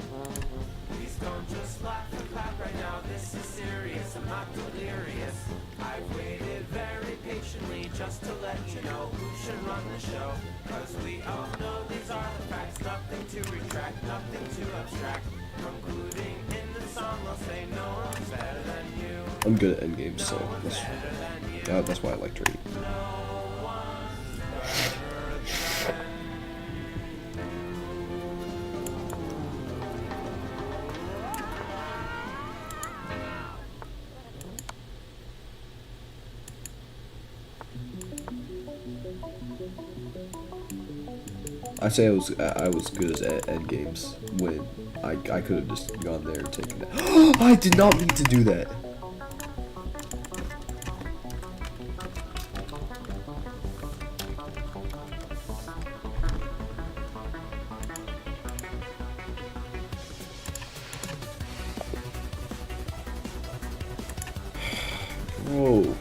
Please don't just laugh and clap right now, this is serious, I'm not delirious. I've waited very patiently just to let you know who should run the show. 'Cause we all know these are the facts, nothing to retract, nothing too abstract. Concluding in the song, I'll say no one's better than you. I'm good at endgames, so that's why I like trading. I say I was good at end games when I could have just gone there and taken it. I did not mean to do that. Whoa.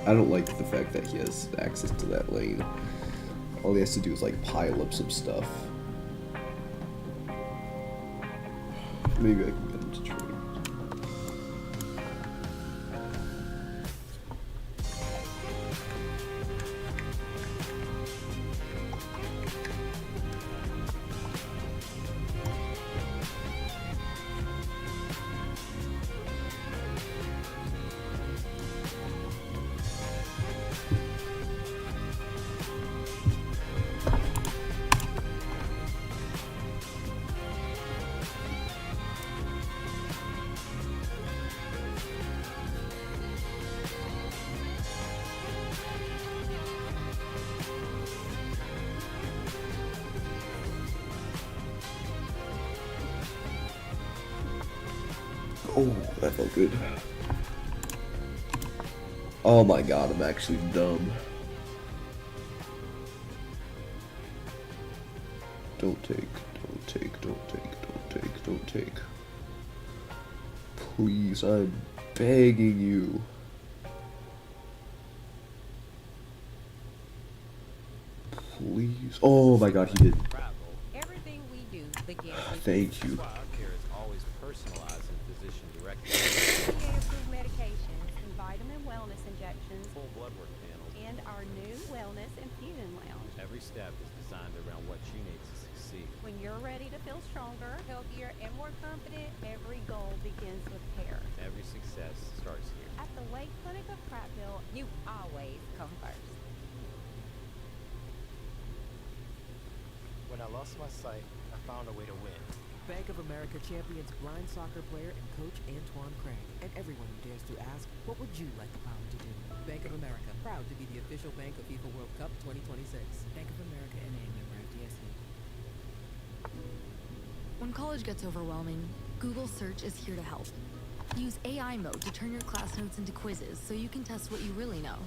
I don't like the fact that he has access to that lane. All he has to do is like pile up some stuff. Maybe I can get him to trade. Oh, that felt good. Oh my god, I'm actually dumb. Don't take, don't take, don't take, don't take, don't take. Please, I'm begging you. Please. Oh my god, he did. Everything we do begins with Thank you. Our care is always personalized and physician directed. FDA-approved medications and vitamin wellness injections, Full blood work panels. and our new wellness infusion lounge. Every step is designed around what you need to succeed. When you're ready to feel stronger, healthier, and more confident, every goal begins with care. Every success starts here. At the Lake Clinic of Prattville, you always come first. When I lost my sight, I found a way to win. Bank of America champions blind soccer player and coach Antoine Craig, and everyone who dares to ask, what would you like the power to do? Bank of America, proud to be the official bank of FIFA World Cup 2026. Bank of America N.A. member FDIC. When college gets overwhelming, Google Search is here to help. Use AI mode to turn your class notes into quizzes so you can test what you really know.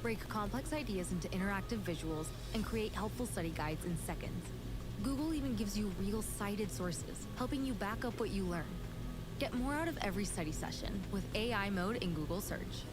Break complex ideas into interactive visuals and create helpful study guides in seconds. Google even gives you real cited sources, helping you back up what you learn. Get more out of every study session with AI mode in Google Search.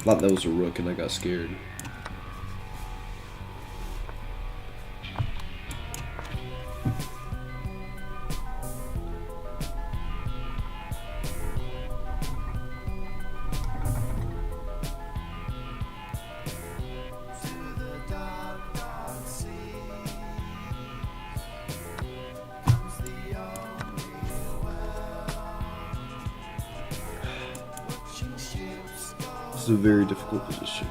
Thought that was a rook and I got scared. This is a very difficult position.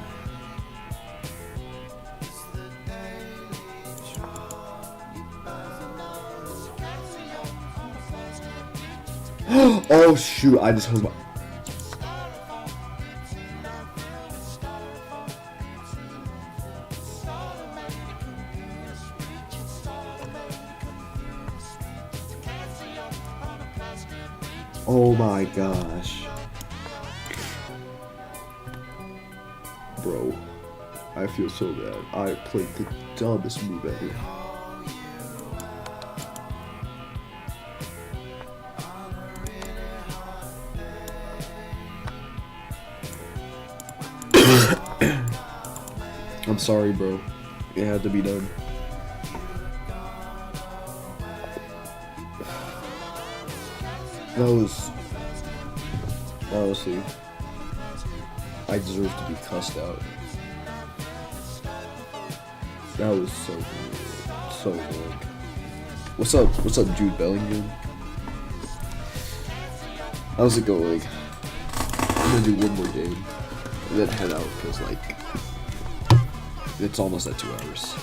Oh shoot, I just hung my... Oh my gosh. Bro, I feel so bad. I played the dumbest move ever. I'm sorry, bro. It had to be done. That was... honestly... I deserve to be cussed out. That was so good. So good. What's up? What's up, Jude Bellingham? How's it going? I'm gonna do one more game and then head out because, like, it's almost at 2 hours.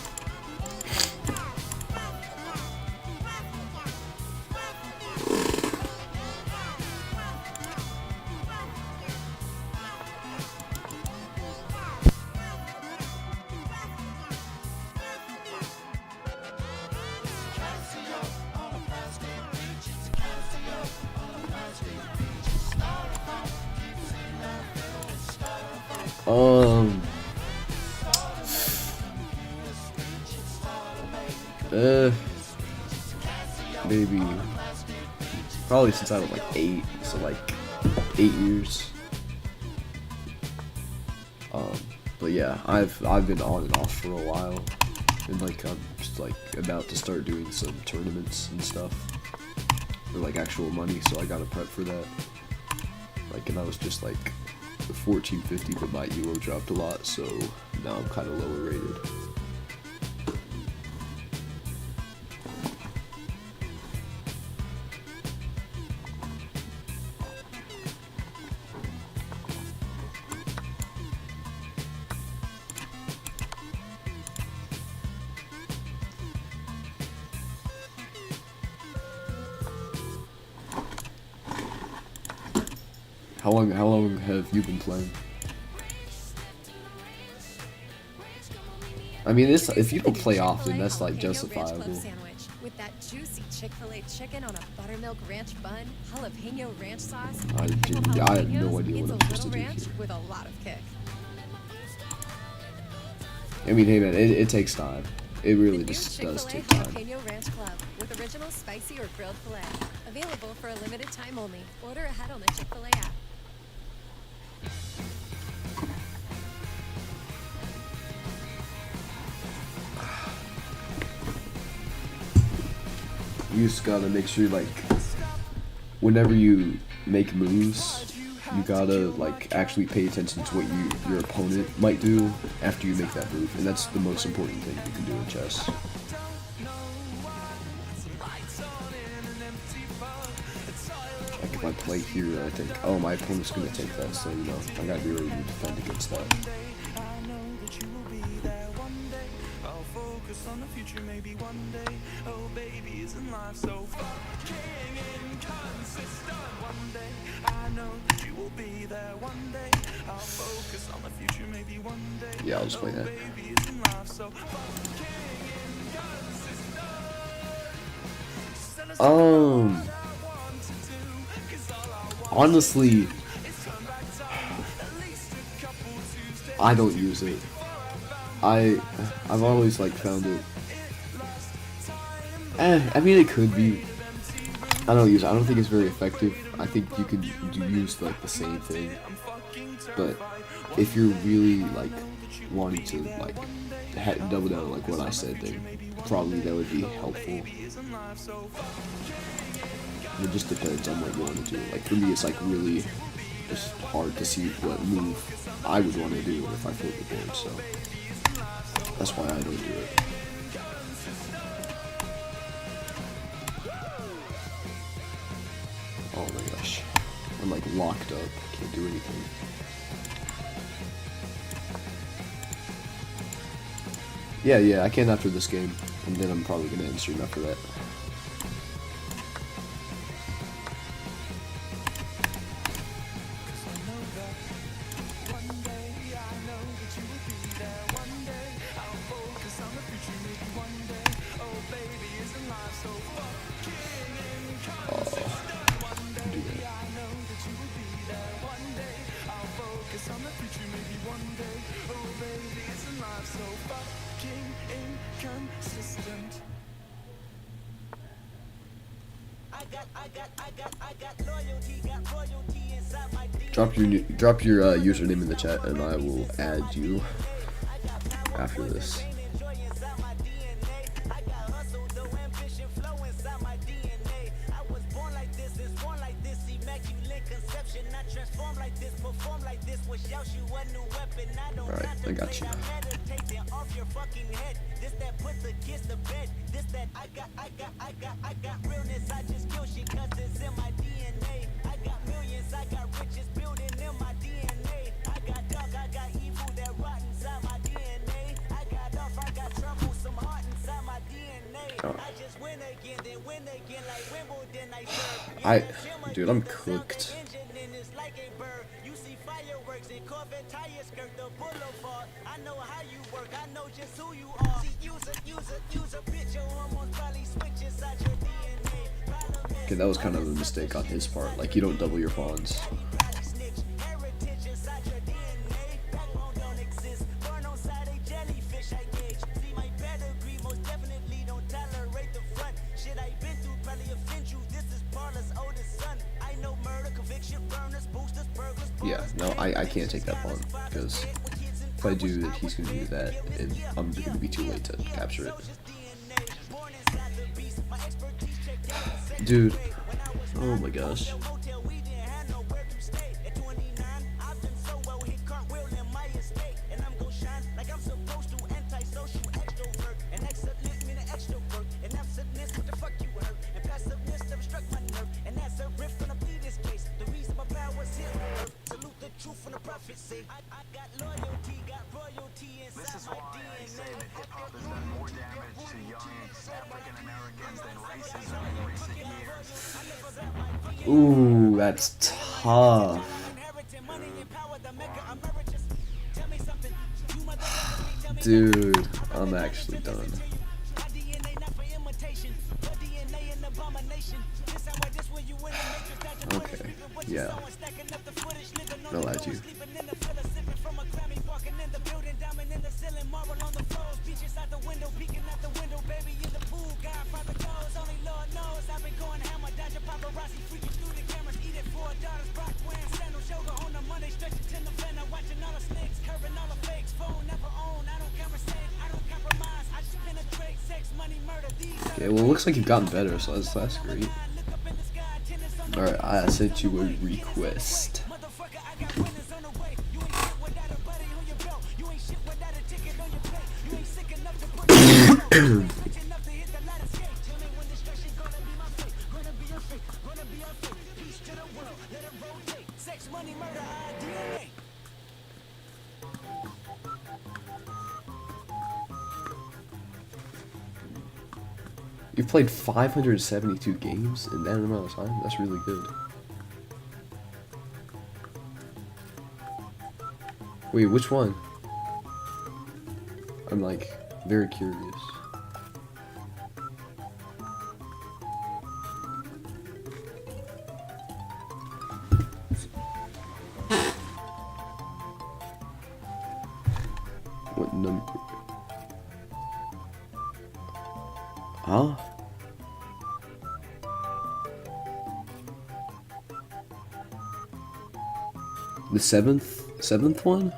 Maybe, probably since I was like 8, so like 8 years. But yeah, I've been on and off for a while, and like I'm just like about to start doing some tournaments and stuff for like actual money, so I gotta prep for that. Like, and I was just like 1450, but my ELO dropped a lot, so now I'm kind of lower rated. How long have you been playing? I mean, it's, if you don't play often, that's like justifiable. Sandwich with that juicy Chick-fil-A chicken on a buttermilk ranch bun, jalapeno ranch sauce. I have no idea what I'm supposed to do here. With a lot of kick. I mean, hey man, it takes time. It really just does take time. Jalapeno Ranch Club with original spicy or grilled filet. Available for a limited time only. Order ahead on the Chick-fil-A app. You just gotta make sure, like, whenever you make moves, you gotta like actually pay attention to what your opponent might do after you make that move, and that's the most important thing you can do in chess. Like if I play here, I think, oh, my opponent's gonna take that, so you know, I gotta be ready to defend against that. On the future, maybe one day. Oh, baby, isn't life so fucking inconsistent? One day, I know that you will be there. One day, I'll focus on the future, maybe one day. Yeah, I'll just play that. Baby, isn't life so fucking inconsistent? Honestly, I don't use it. I've always like found it. I mean, it could be. I don't use it. I don't think it's very effective. I think you could use like the same thing, but if you're really like wanting to like double down on like what I said, then probably that would be helpful. It just depends on what you want to do. Like for me, it's like really just hard to see what move I would want to do if I flip the board, so that's why I don't do it. Oh my gosh, I'm like locked up, I can't do anything. Yeah, I can after this game, and then I'm probably gonna end stream after that. Drop your username in the chat, and I will add you after this. Alright, I got you. Dude, I'm cooked. Okay, that was kind of a mistake on his part. Like, you don't double your pawns. Yeah, no, I can't take that pawn, because if I do that, he's going to do that, and I'm going to be too late to capture it. Dude, oh my gosh. This is why I say that hip-hop has done more damage to young African Americans than racism in recent years. Ooh, that's tough. Dude, I'm actually done. Okay, yeah. No lie to you. Okay, well, it looks like you've gotten better, so that's great. Alright, I sent you a request. You've played 572 games in that amount of time? That's really good. Wait, which one? I'm like very curious. What number? Huh? The seventh one?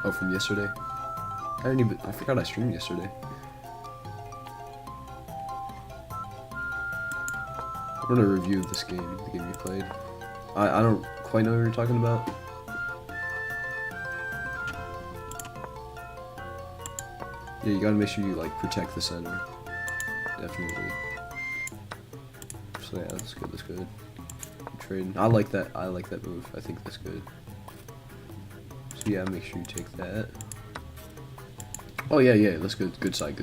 Oh, from yesterday? I forgot I streamed yesterday. I'm gonna review this game, the game you played. I don't quite know what you're talking about. Yeah, you gotta make sure you like protect the center. Definitely. So yeah, that's good, that's good. Trading. I like that move. I think that's good. So yeah, make sure you take that. Oh yeah, that's good. Good sight.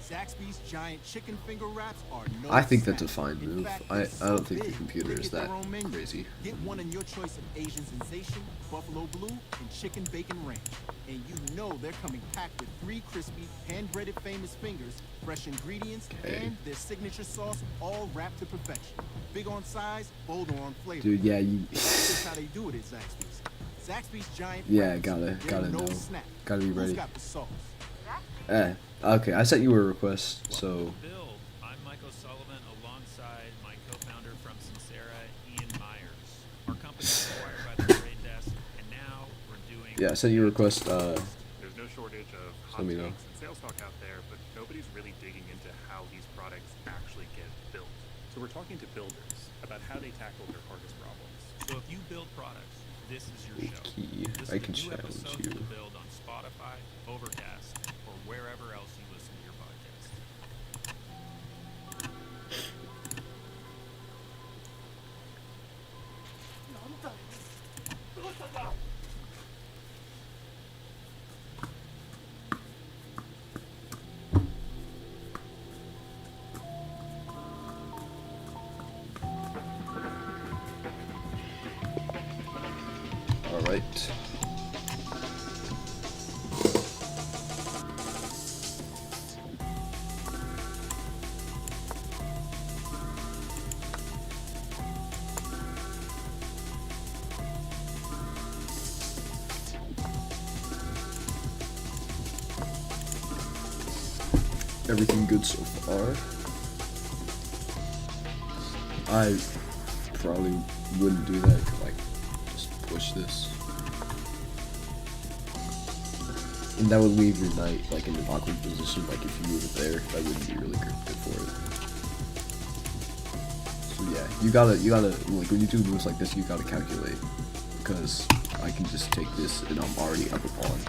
Zaxby's giant chicken finger wraps are no I think that's a snack. fine In move. fact, I they're so don't think the big, computer they is get their that own menu. crazy. Get one in your choice of Asian sensation, buffalo blue, and chicken bacon ranch. And you know they're coming packed with 3 crispy, hand-breaded famous fingers, fresh ingredients, and their signature sauce, all wrapped to perfection. Big on size, bolder on flavor. Dude, yeah, you. That's just how they do it at Zaxby's. Zaxby's giant Yeah, wraps, gotta they're no know. snack. Gotta be Who's ready. got the sauce? Okay, I sent you a request, so. Build. I'm Michael Sullivan alongside my co-founder from Sincera, Ian Myers. Our company was acquired by the Trade Desk, and now we're doing. Yeah, I sent you a request. There's no shortage of hot let me know. takes and sales talk out there, but nobody's really digging into how these products actually get built. So we're talking to builders about how they tackle their hardest problems. So if you build products, this is your show. Key. This I is can a new challenge episode you. to build on Spotify, Overcast, or wherever else you listen to your podcast. All right. Everything good so far. I probably wouldn't do that. Like, just push this, and that would leave your knight like in an awkward position. Like if you move it there, that wouldn't be really good for it. So yeah, you gotta like when you do moves like this, you gotta calculate, because I can just take this and I'm already up a pawn.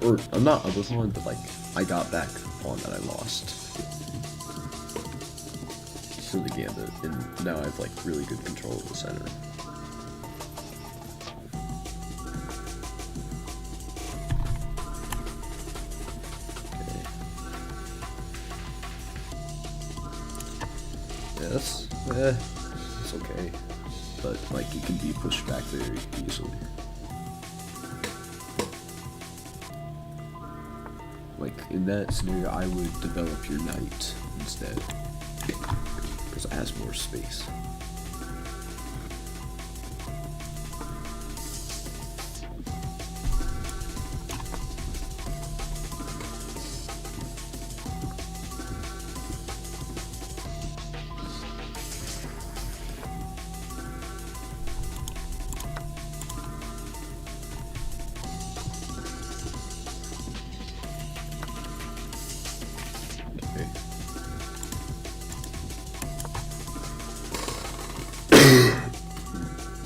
Or I'm not up a pawn, but like I got back pawn that I lost for the gambit, and now I have like really good control of the center. Okay. Yeah, it's okay, but like it can be pushed back very easily. Like, in that scenario, I would develop your knight instead, because it has more space.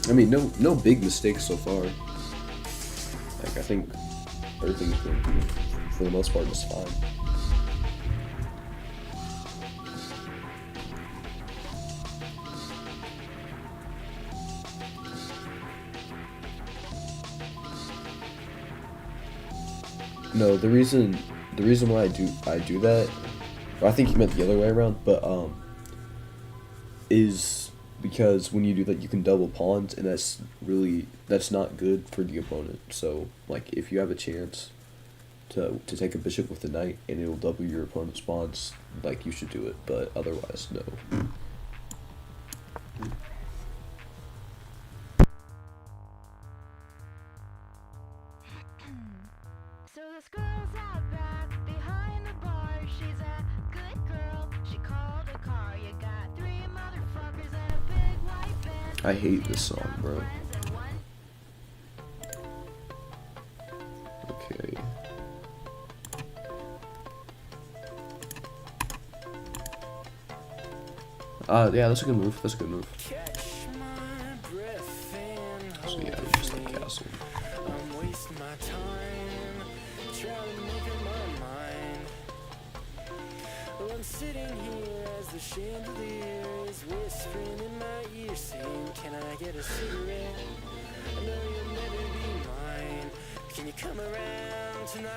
I mean, no big mistakes so far. Like, I think everything for the most part is fine. No, the reason why I do that, well, I think you meant the other way around, but is because when you do that, you can double pawns, and that's not good for the opponent. So like if you have a chance to take a bishop with the knight and it'll double your opponent's pawns, like you should do it, but otherwise no. So this girl's out back behind the bar. She's a good I hate this song, bro. Okay. Yeah, that's a good move. That's a good move. So yeah, just like castle. I'm wasting my time trying to make up my mind. Well, I'm sitting here as the chandelier is whispering in my ear, saying, "Can I get a cigarette? I know you'll never be mine. Can you come around tonight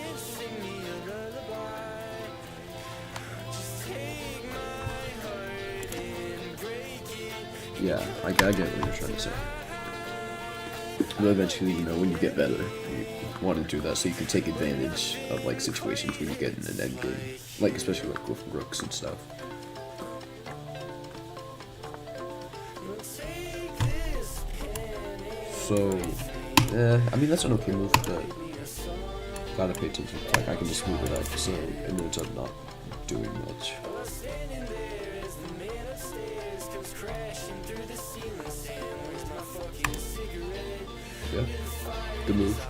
and sing me a lullaby? Just take my heart and break it." Yeah, I get what you're trying to say. But eventually, you know, when you get better, you want to do that so you can take advantage of like situations when you get in an end game, like especially like with rooks and stuff. So, I mean that's an okay move, but gotta pay attention. Like I can just move it up, so it ends up not doing much. Yeah, good move.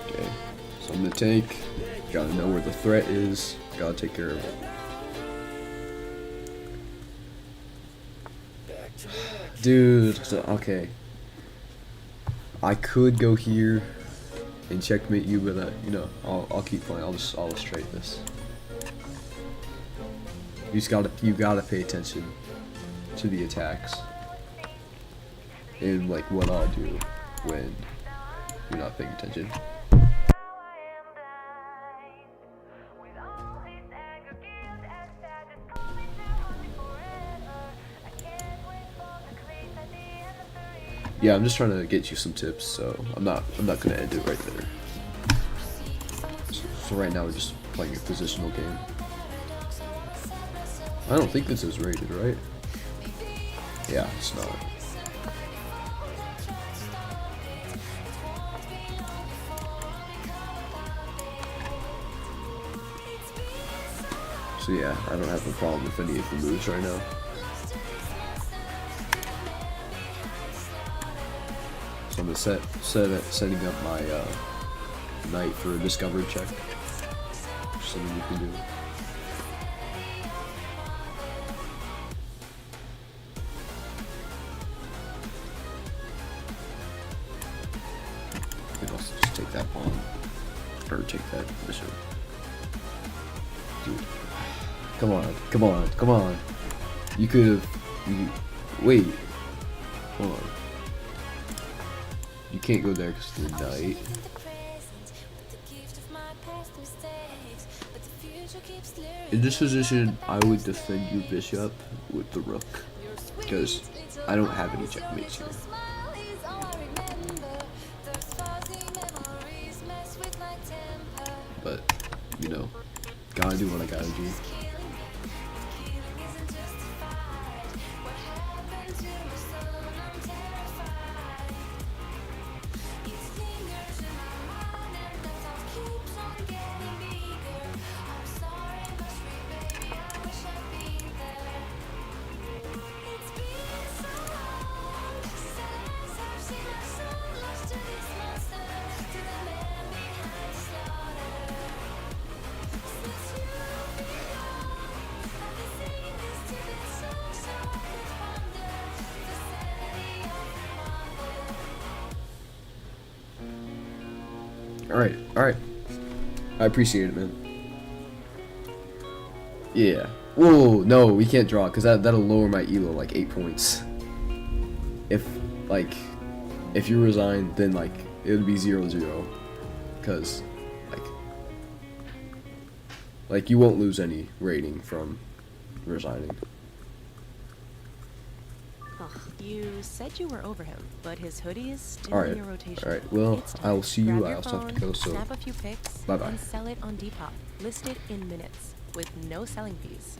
Okay, so I'm gonna tank. Gotta know where the threat is. Gotta take care of it. Dude, so, okay. I could go here and checkmate you, but you know, I'll keep playing. I'll just trade this. You gotta pay attention to the attacks and like what I'll do when you're not paying attention. Yeah, I'm just trying to get you some tips, so I'm not gonna end it right there. So right now we're just playing a positional game. I don't think this is rated, right? Yeah, it's not. So yeah, I don't have a problem with any of the moves right now. So I'm gonna setting up my knight for a discovery check. Something you can do. You can also just take that pawn, or take that bishop. Dude, come on, come on, come on! You could have. Wait, hold on. You can't go there because of the knight. In this position, I would defend your bishop with the rook because I don't have any checkmates here. But, you know, gotta do what I gotta do. Alright. I appreciate it, man. Yeah. Whoa, no, we can't draw, because that'll lower my ELO like 8 points. If you resign, then like it would be 0-0. Because like Like, you won't lose any rating from resigning. You said you were over him, but his hoodie is still Alright, in your rotation. alright. Well, It's time. I will see Grab you. I your also have to phone, go, so snap a few pics, bye-bye. and sell it on Depop. Listed in minutes, with no selling fees.